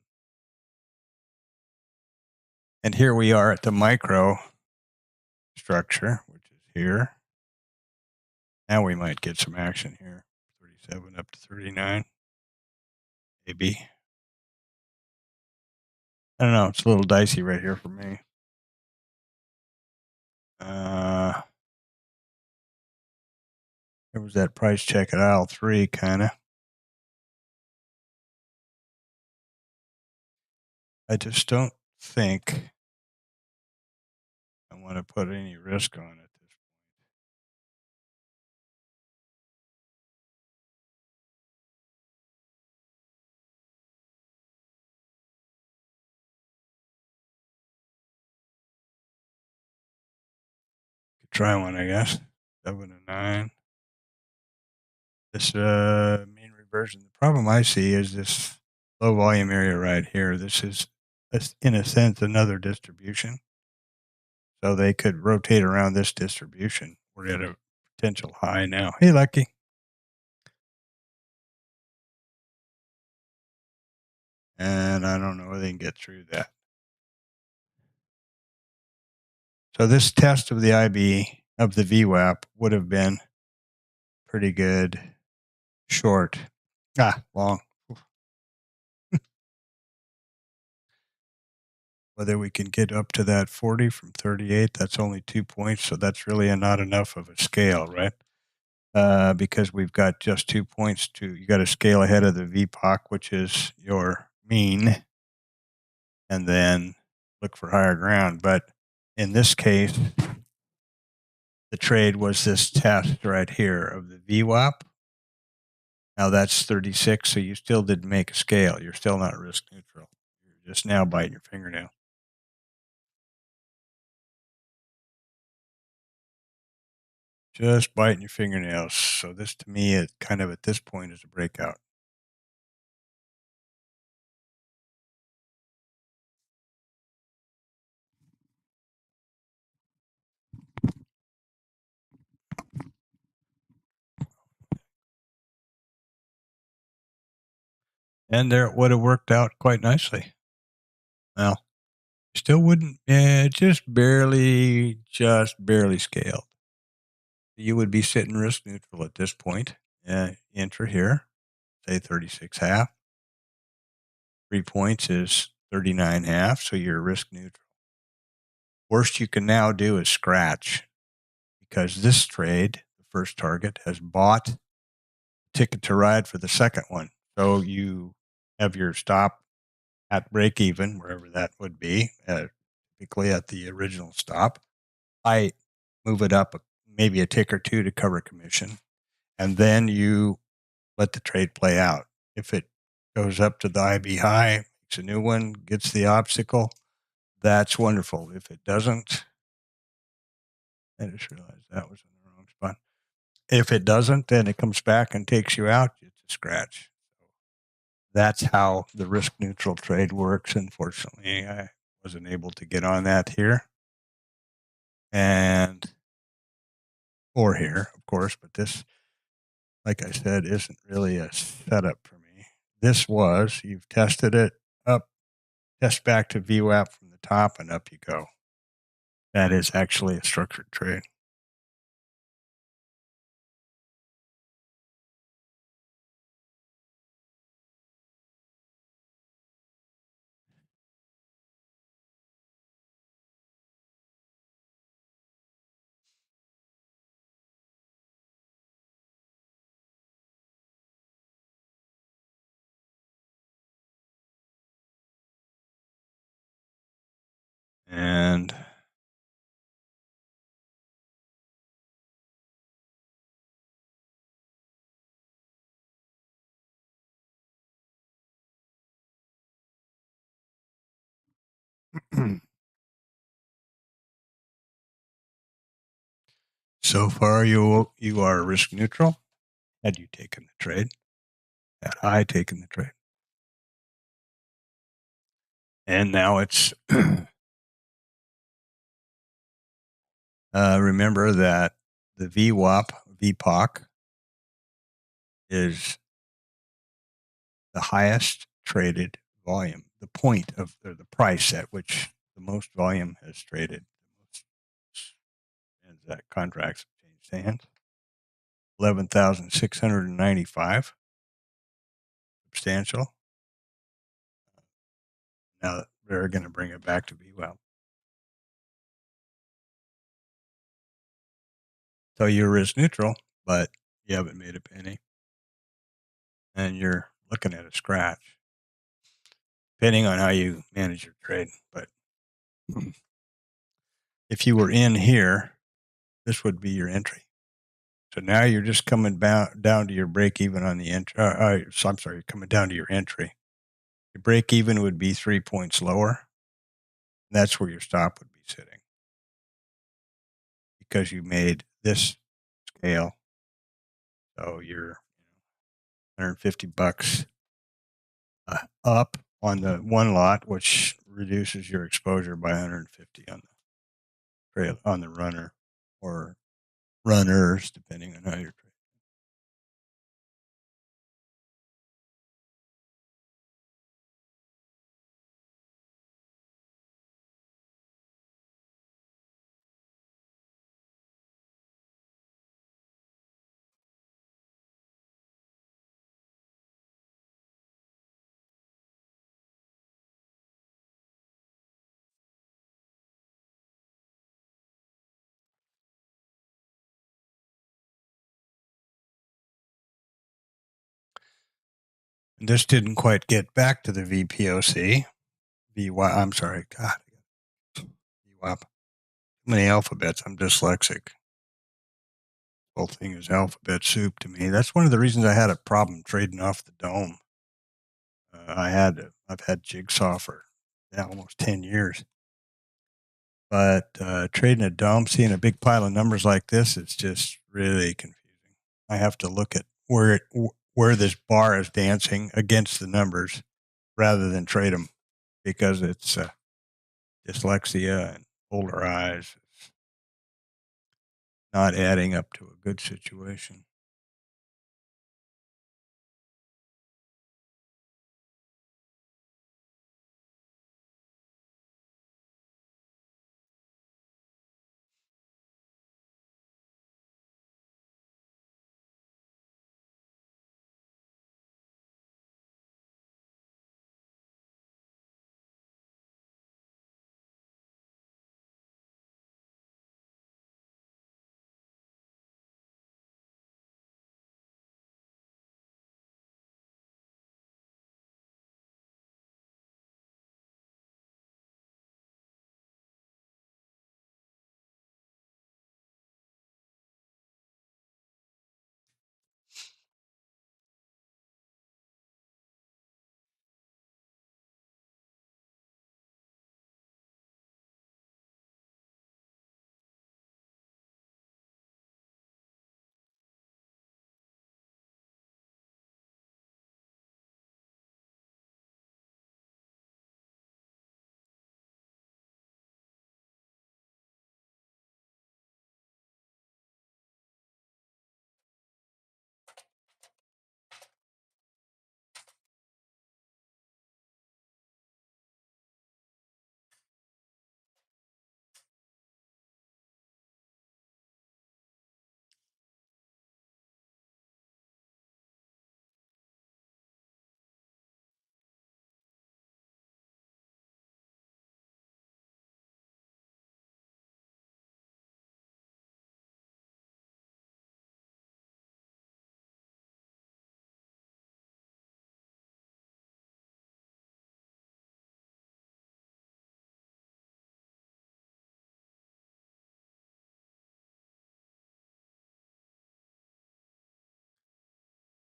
And here we are at the micro structure, which is here. Now we might get some action here. 37 up to 39. Maybe. I don't know. It's a little dicey right here for me. There was that price check at aisle 3, kind of. I just don't think I want to put any risk on it. Could try one, I guess. 7 and 9. This mean reversion. The problem I see is this low volume area right here. This is, in a sense, another distribution. So they could rotate around this distribution. We're at a potential high now. Hey, Lucky. And I don't know whether they can get through that. So this test of the IB, of the VWAP, would have been pretty good short. Long. Whether we can get up to that 40 from 38, that's only 2 points. So that's really not enough of a scale, right? Because we've got just 2 points you got to scale ahead of the VPOC, which is your mean, and then look for higher ground. But in this case, the trade was this test right here of the VWAP Now that's 36, so you still didn't make a scale. You're still not risk neutral. You're just now biting your fingernail. Just biting your fingernails. So this to me is kind of at this point is a breakout. And there it would have worked out quite nicely. Well, still wouldn't, just barely scaled. You would be sitting risk neutral at this point. Enter here, say 36 half. 3 points is 39 half, so you're risk neutral. Worst you can now do is scratch because this trade, the first target, has bought a ticket to ride for the second one. So you have your stop at break even, wherever that would be, typically at the original stop. I move it up maybe a tick or two to cover commission, and then you let the trade play out. If it goes up to the IB high, makes a new one, gets the obstacle, that's wonderful. If it doesn't, I just realized that was in the wrong spot. If it doesn't, then it comes back and takes you out. It's a scratch. So that's how the risk neutral trade works. Unfortunately, I wasn't able to get on that here. Or here, of course, but this, like I said, isn't really a setup for me. This was, you've tested it up, test back to VWAP from the top, and up you go. That is actually a structured trade. And so far, you are risk neutral. Had you taken the trade? Had I taken the trade? And now it's remember that the VWAP, VPOC, is the highest traded volume, the point of the price at which the most volume has traded. And that contracts have changed hands. 11,695. Substantial. Now they're going to bring it back to VWAP. So you're risk neutral, but you haven't made a penny. And you're looking at a scratch, depending on how you manage your trade. But if you were in here, this would be your entry. So now you're just coming down to your break even on the entry. So I'm sorry, you're coming down to your entry. Your break even would be 3 points lower. That's where your stop would be sitting because you made this scale. So you're $150 up on the one lot, which reduces your exposure by 150 on the trail, on the runner or runners, depending on how you're trading. And this didn't quite get back to the VPOC. I'm sorry, God, VWAP. Too many alphabets. I'm dyslexic. whole thing is alphabet soup to me. That's one of the reasons I had a problem trading off the dome. I've had Jigsaw for almost 10 years. But trading a dome, seeing a big pile of numbers like this, it's just really confusing. I have to look at where this bar is dancing against the numbers rather than trade them because it's dyslexia and older eyes. It's not adding up to a good situation.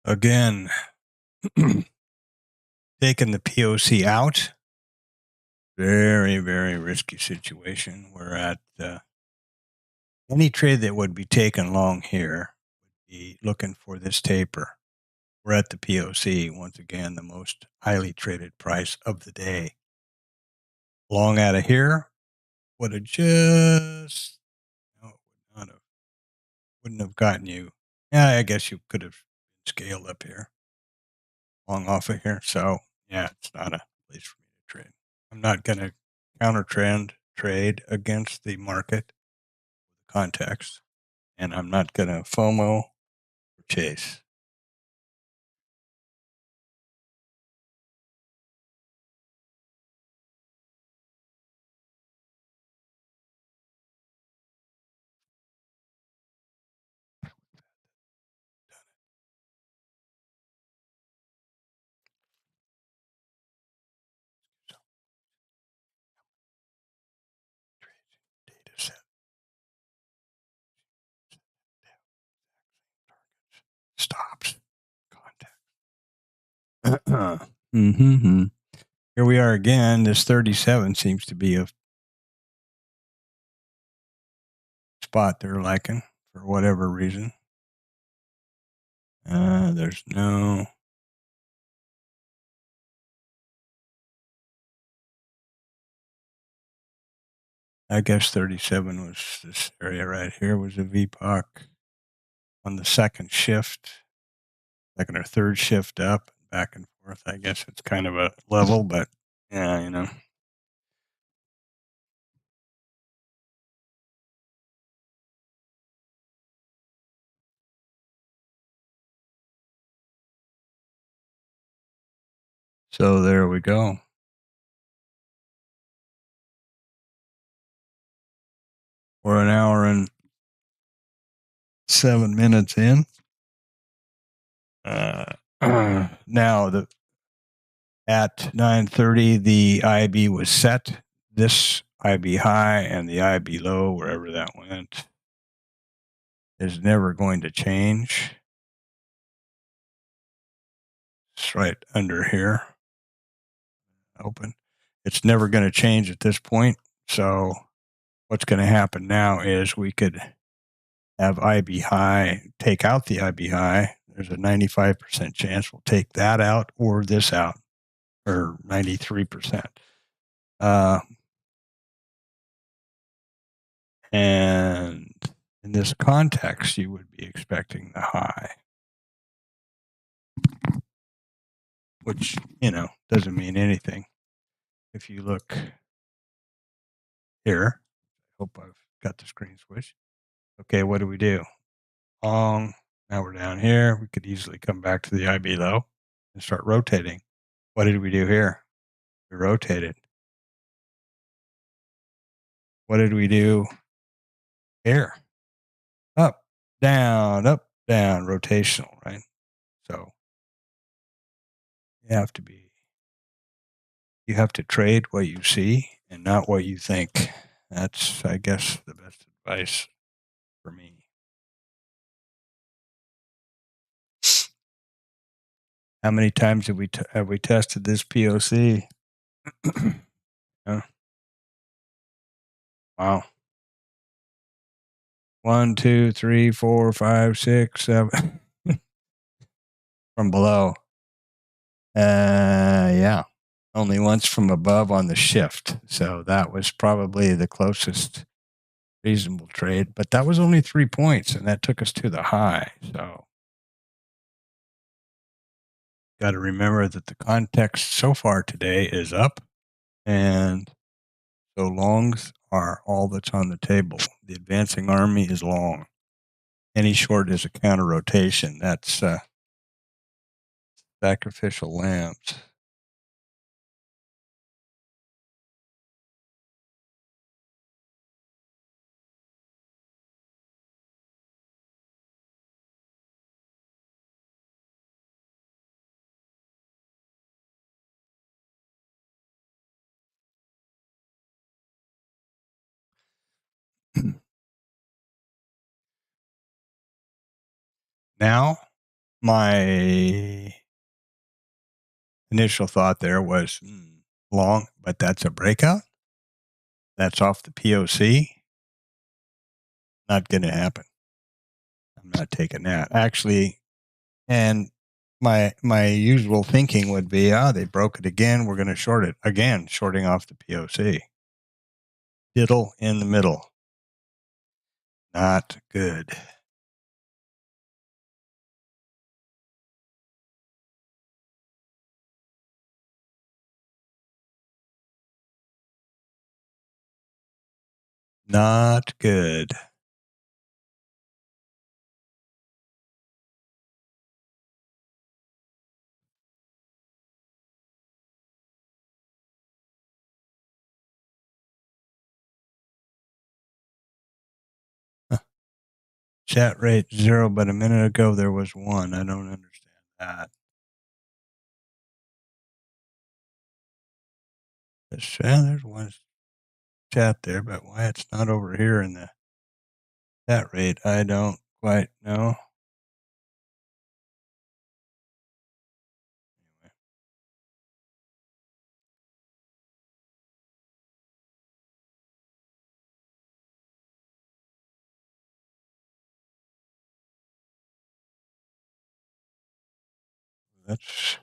Again, taking the POC out, very, very risky situation. We're at any trade that would be taken long here would be looking for this taper. We're at the POC, once again, the most highly traded price of the day. Long out of here would have just, wouldn't have gotten you. Yeah, I guess you could have scaled up here, long off of here. So, yeah, it's not a place for me to trade. I'm not going to counter trend trade against the market context, and I'm not going to FOMO or chase. Data set. Stops. Context. Mm-hmm. Here we are again. This 37 seems to be a spot they're liking for whatever reason. There's no. I guess 37 was this area right here was a VPOC on the second shift, second or third shift up, back and forth. I guess it's kind of a level, but yeah, you know. So there we go. We're an hour and 7 minutes in. Now at 9:30, the IB was set. This IB high and the IB low, wherever that went, is never going to change. It's right under here. Open. It's never going to change at this point. So what's going to happen now is we could have IB high, take out the IB high. There's a 95% chance we'll take that out or this out, or 93%. And in this context, you would be expecting the high, which, doesn't mean anything. If you look here, I hope I've got the screen switched. Okay, what do? Long. Now we're down here. We could easily come back to the IB low and start rotating. What did we do here? We rotated. What did we do here? Up, down, rotational, right? So you have to trade what you see and not what you think. That's, I guess, the best advice for me. How many times have we tested this POC? Wow. 1, 2, 3, 4, 5, 6, 7 from below. Yeah. Only once from above on the shift. So that was probably the closest reasonable trade, but that was only 3 points and that took us to the high. So got to remember that the context so far today is up, and so longs are all that's on the table. The advancing army is long. Any short is a counter rotation. That's sacrificial lambs. Now, my initial thought there was long, but that's a breakout. That's off the POC. Not going to happen. I'm not taking that. Actually, and my usual thinking would be, they broke it again. We're going to short it again, shorting off the POC. Diddle in the middle. Not good. Not good. Chat rate 0, but a minute ago there was 1. I don't understand that. There's one chat there, but why it's not over here in the chat rate, I don't quite know. That's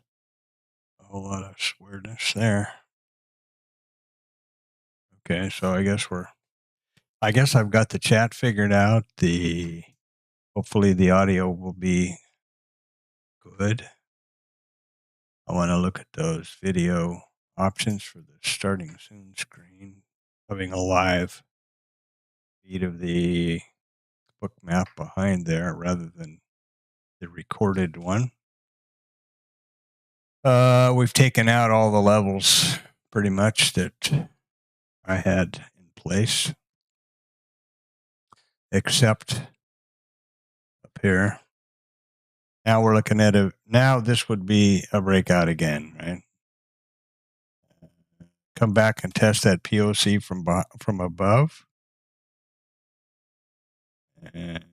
a whole lot of weirdness there. Okay, so I guess I've got the chat figured out. Hopefully the audio will be good. I want to look at those video options for the starting soon screen, having a live feed of the book map behind there rather than the recorded one. We've taken out all the levels pretty much that I had in place, except up here. Now we're looking at now this would be a breakout again, right? Come back and test that POC from above. And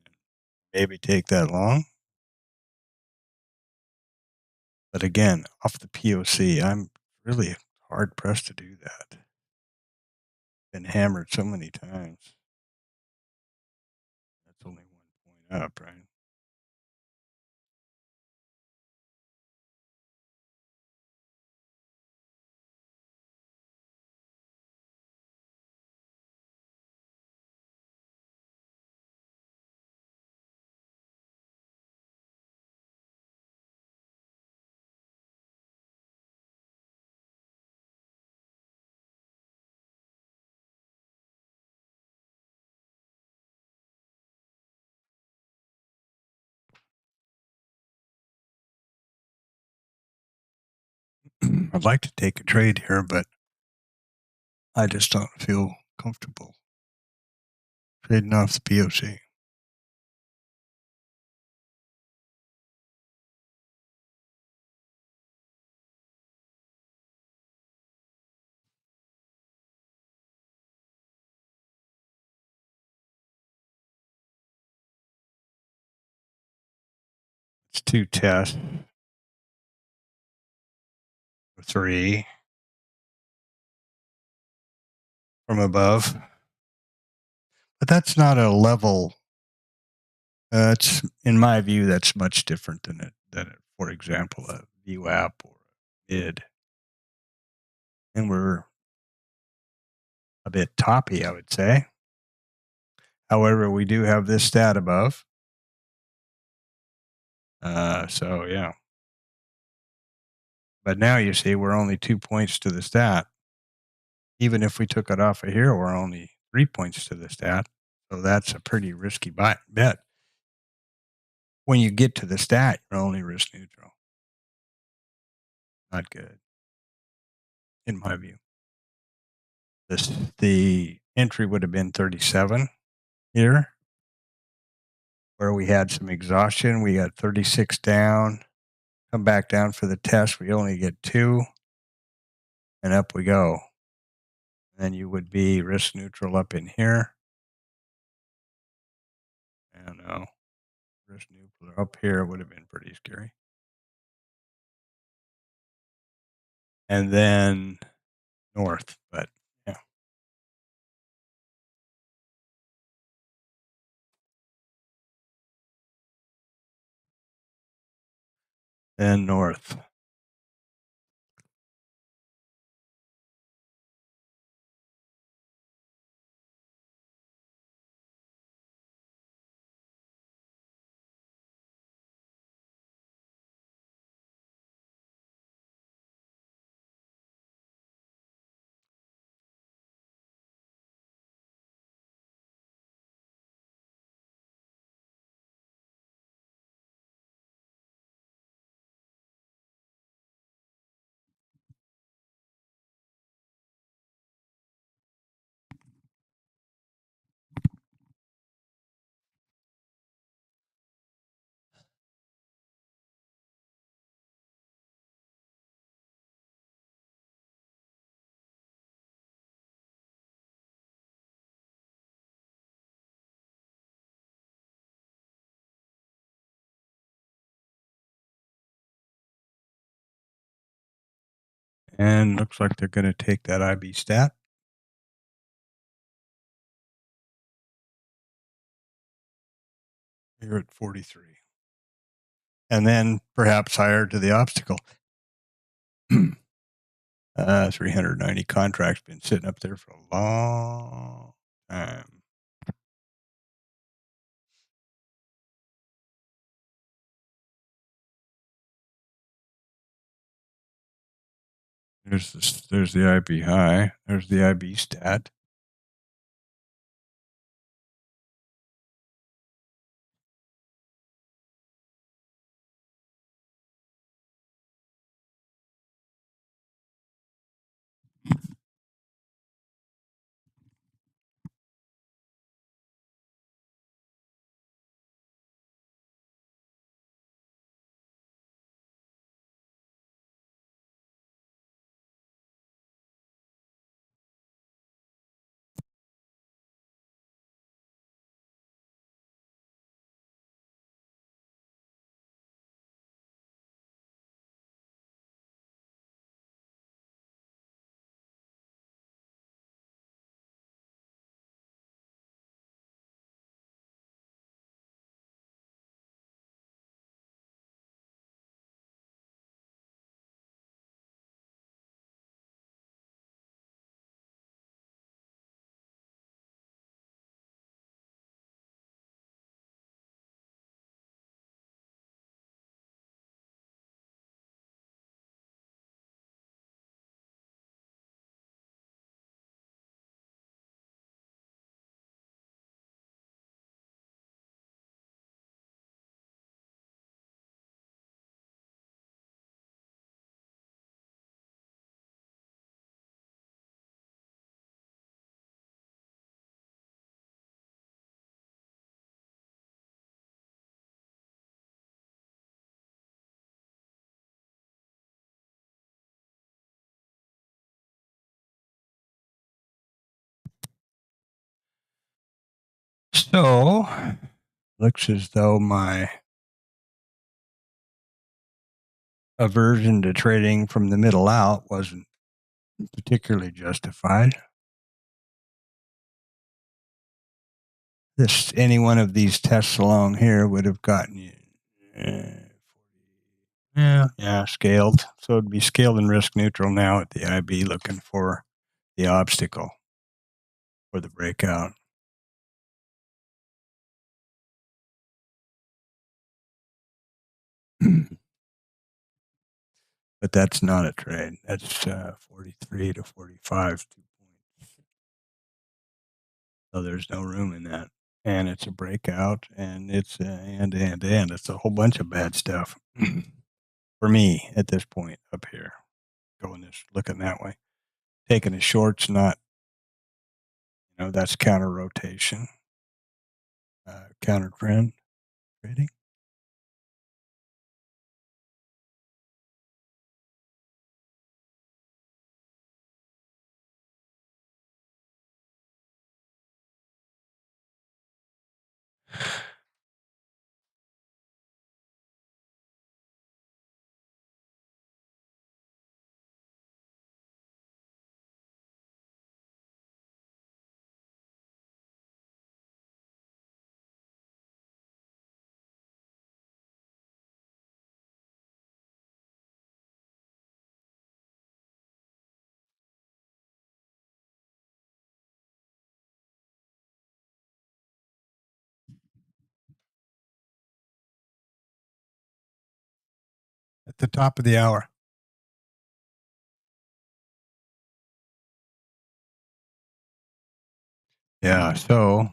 maybe take that long. But again, off the POC, I'm really hard pressed to do that. Been hammered so many times. That's only 1 point up, right? I'd like to take a trade here, but I just don't feel comfortable trading off the POC. It's 2 tests, 3 from above. But that's not a level. It's in my view, that's much different than for example, a VWAP or a mid. And we're a bit toppy, I would say. However, we do have this stat above. So yeah. But now you see we're only 2 points to the stat. Even if we took it off of here, we're only 3 points to the stat. So that's a pretty risky bet. When you get to the stat, you're only risk neutral. Not good, in my view. The entry would have been 37 here, where we had some exhaustion. We got 36 down. Come back down for the test. We only get 2, and up we go. Then you would be risk neutral up in here. I don't know. Risk neutral up here would have been pretty scary. And then north, but yeah. Then north. And looks like they're going to take that IB stat. You're at 43. And then perhaps higher to the obstacle. 390 contracts been sitting up there for a long time. There's the IB high. There's the IB stat. So, looks as though my aversion to trading from the middle out wasn't particularly justified. Any one of these tests along here would have gotten you, scaled. So it'd be scaled and risk neutral now at the IB, looking for the obstacle for the breakout. But that's not a trade. That's 43 to 45, 2 points. So there's no room in that. And it's a breakout, and it's and it's a whole bunch of bad stuff for me at this point up here. Looking that way. Taking a short's not, that's counter rotation, counter trend trading. At the top of the hour. Yeah, so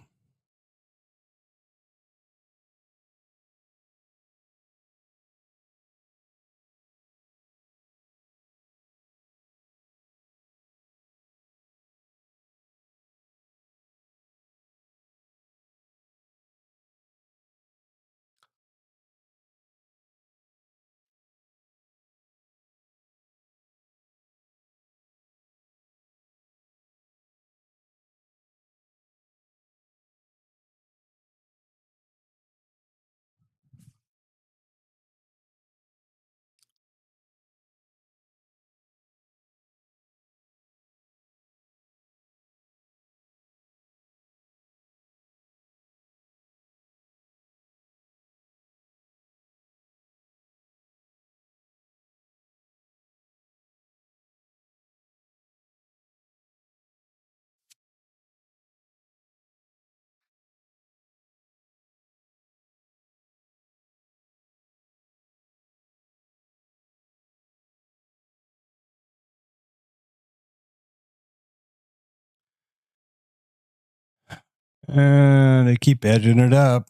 they keep edging it up.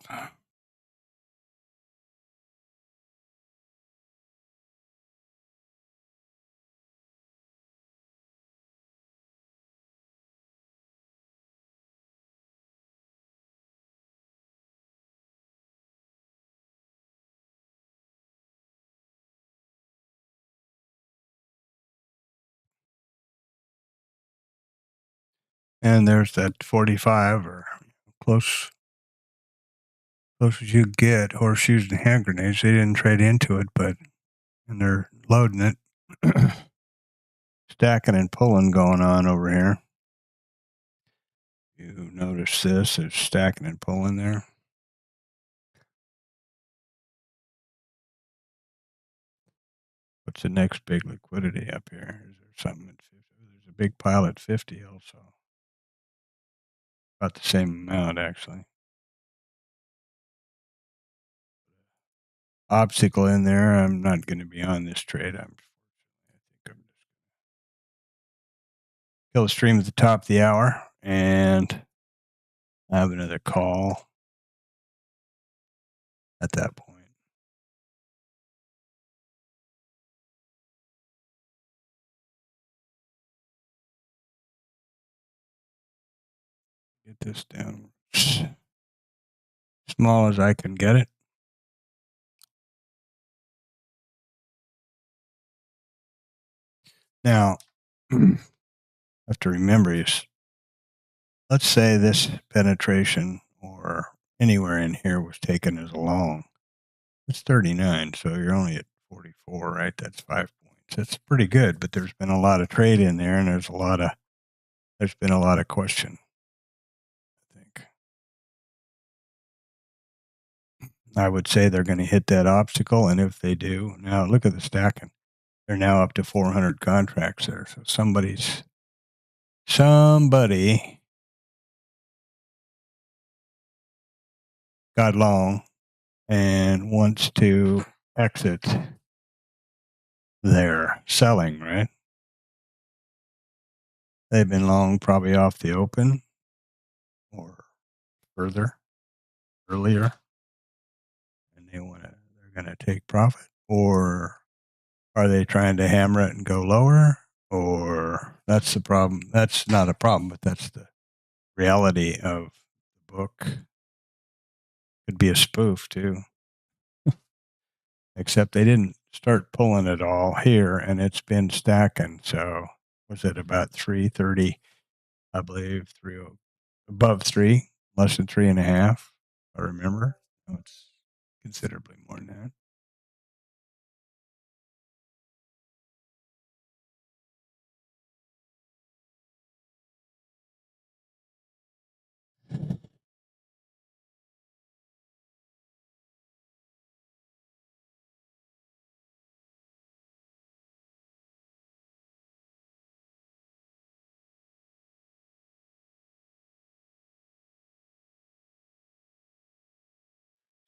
And there's that 45 or close as you get. Horseshoes and hand grenades. They didn't trade into it, and they're loading it. Stacking and pulling going on over here. You notice this, there's stacking and pulling there. What's the next big liquidity up here? Is there something at 50? There's a big pile at 50 also. About the same amount, actually. Obstacle in there. I'm not going to be on this trade. I think I'm just kill the stream at the top of the hour, and I have another call at that point. Get this down small as I can get it. Now, I have to remember is, let's say this penetration or anywhere in here was taken as a long. It's 39, so you're only at 44, right? That's 5 points. That's pretty good, but there's been a lot of trade in there, and there's been a lot of question, I think. I would say they're going to hit that obstacle, and if they do, now look at the stacking. They're now up to 400 contracts there. So somebody got long and wants to exit their selling, right? They've been long probably off the open or earlier, and they're going to take profit, or are they trying to hammer it and go lower? Or that's the problem. That's not a problem, but that's the reality of the book. Could be a spoof too, except they didn't start pulling it all here, and it's been stacking. So was it about 330? I believe above 3, less than 3.5. I remember. No, it's considerably more than that.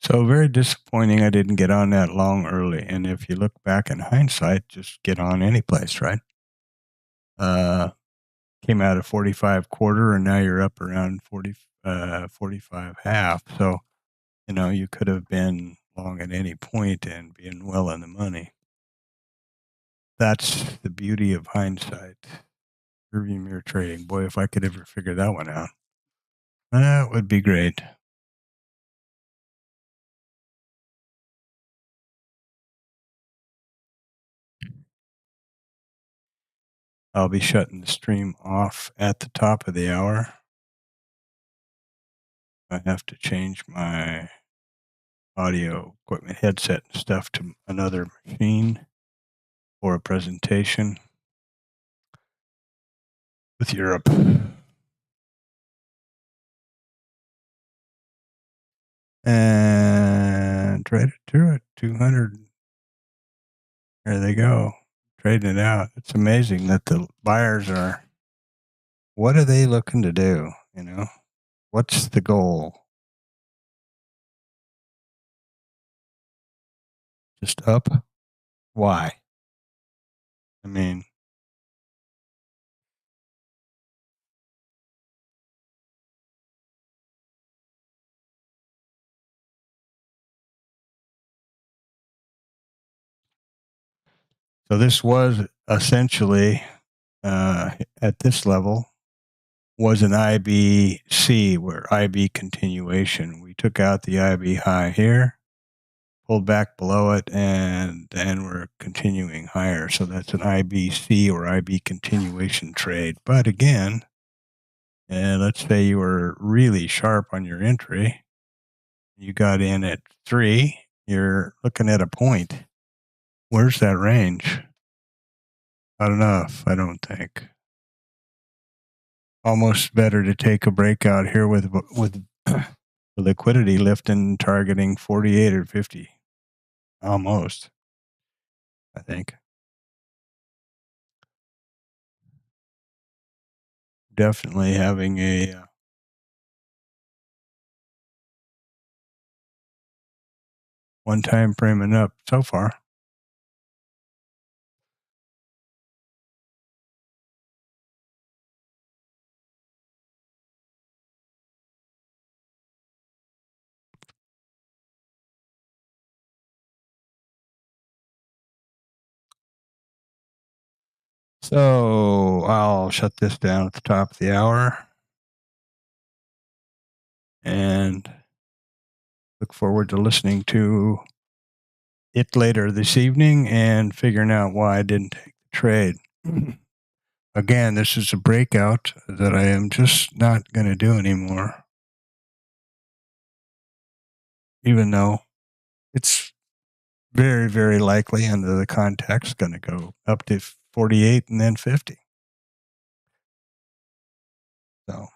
So very disappointing I didn't get on that long early. And if you look back in hindsight, just get on any place, right? Came out of 45 quarter, and now you're up around 45 half. So, you could have been long at any point and been well in the money. That's the beauty of hindsight. Rearview mirror trading. Boy, if I could ever figure that one out, that would be great. I'll be shutting the stream off at the top of the hour. I have to change my audio equipment, headset and stuff to another machine for a presentation with Europe. And trade it to it, 200. There they go, trading it out. It's amazing that the buyers what are they looking to do? What's the goal? Just up? Why? I mean, so this was essentially, at this level, was an IBC, where IB continuation. We took out the IB high here, pulled back below it, and then we're continuing higher. So that's an IBC or IB continuation trade. But again, let's say you were really sharp on your entry. You got in at 3. You're looking at a point. Where's that range? Not enough, I don't think. Almost better to take a breakout here with liquidity lifting, targeting 48 or 50. Almost, I think. Definitely having a one time frame and up so far. So I'll shut this down at the top of the hour and look forward to listening to it later this evening and figuring out why I didn't take the trade. Again, this is a breakout that I am just not going to do anymore. even though it's very, very likely under the context going to go up to 48 and then 50. So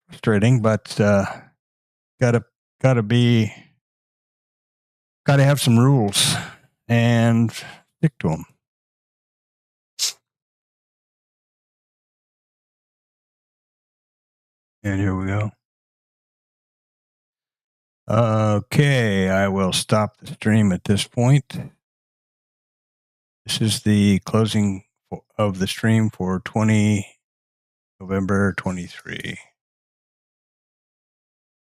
frustrating, but gotta have some rules and stick to them. And here we go. Okay, I will stop the stream at this point. This is the closing of the stream for November 23.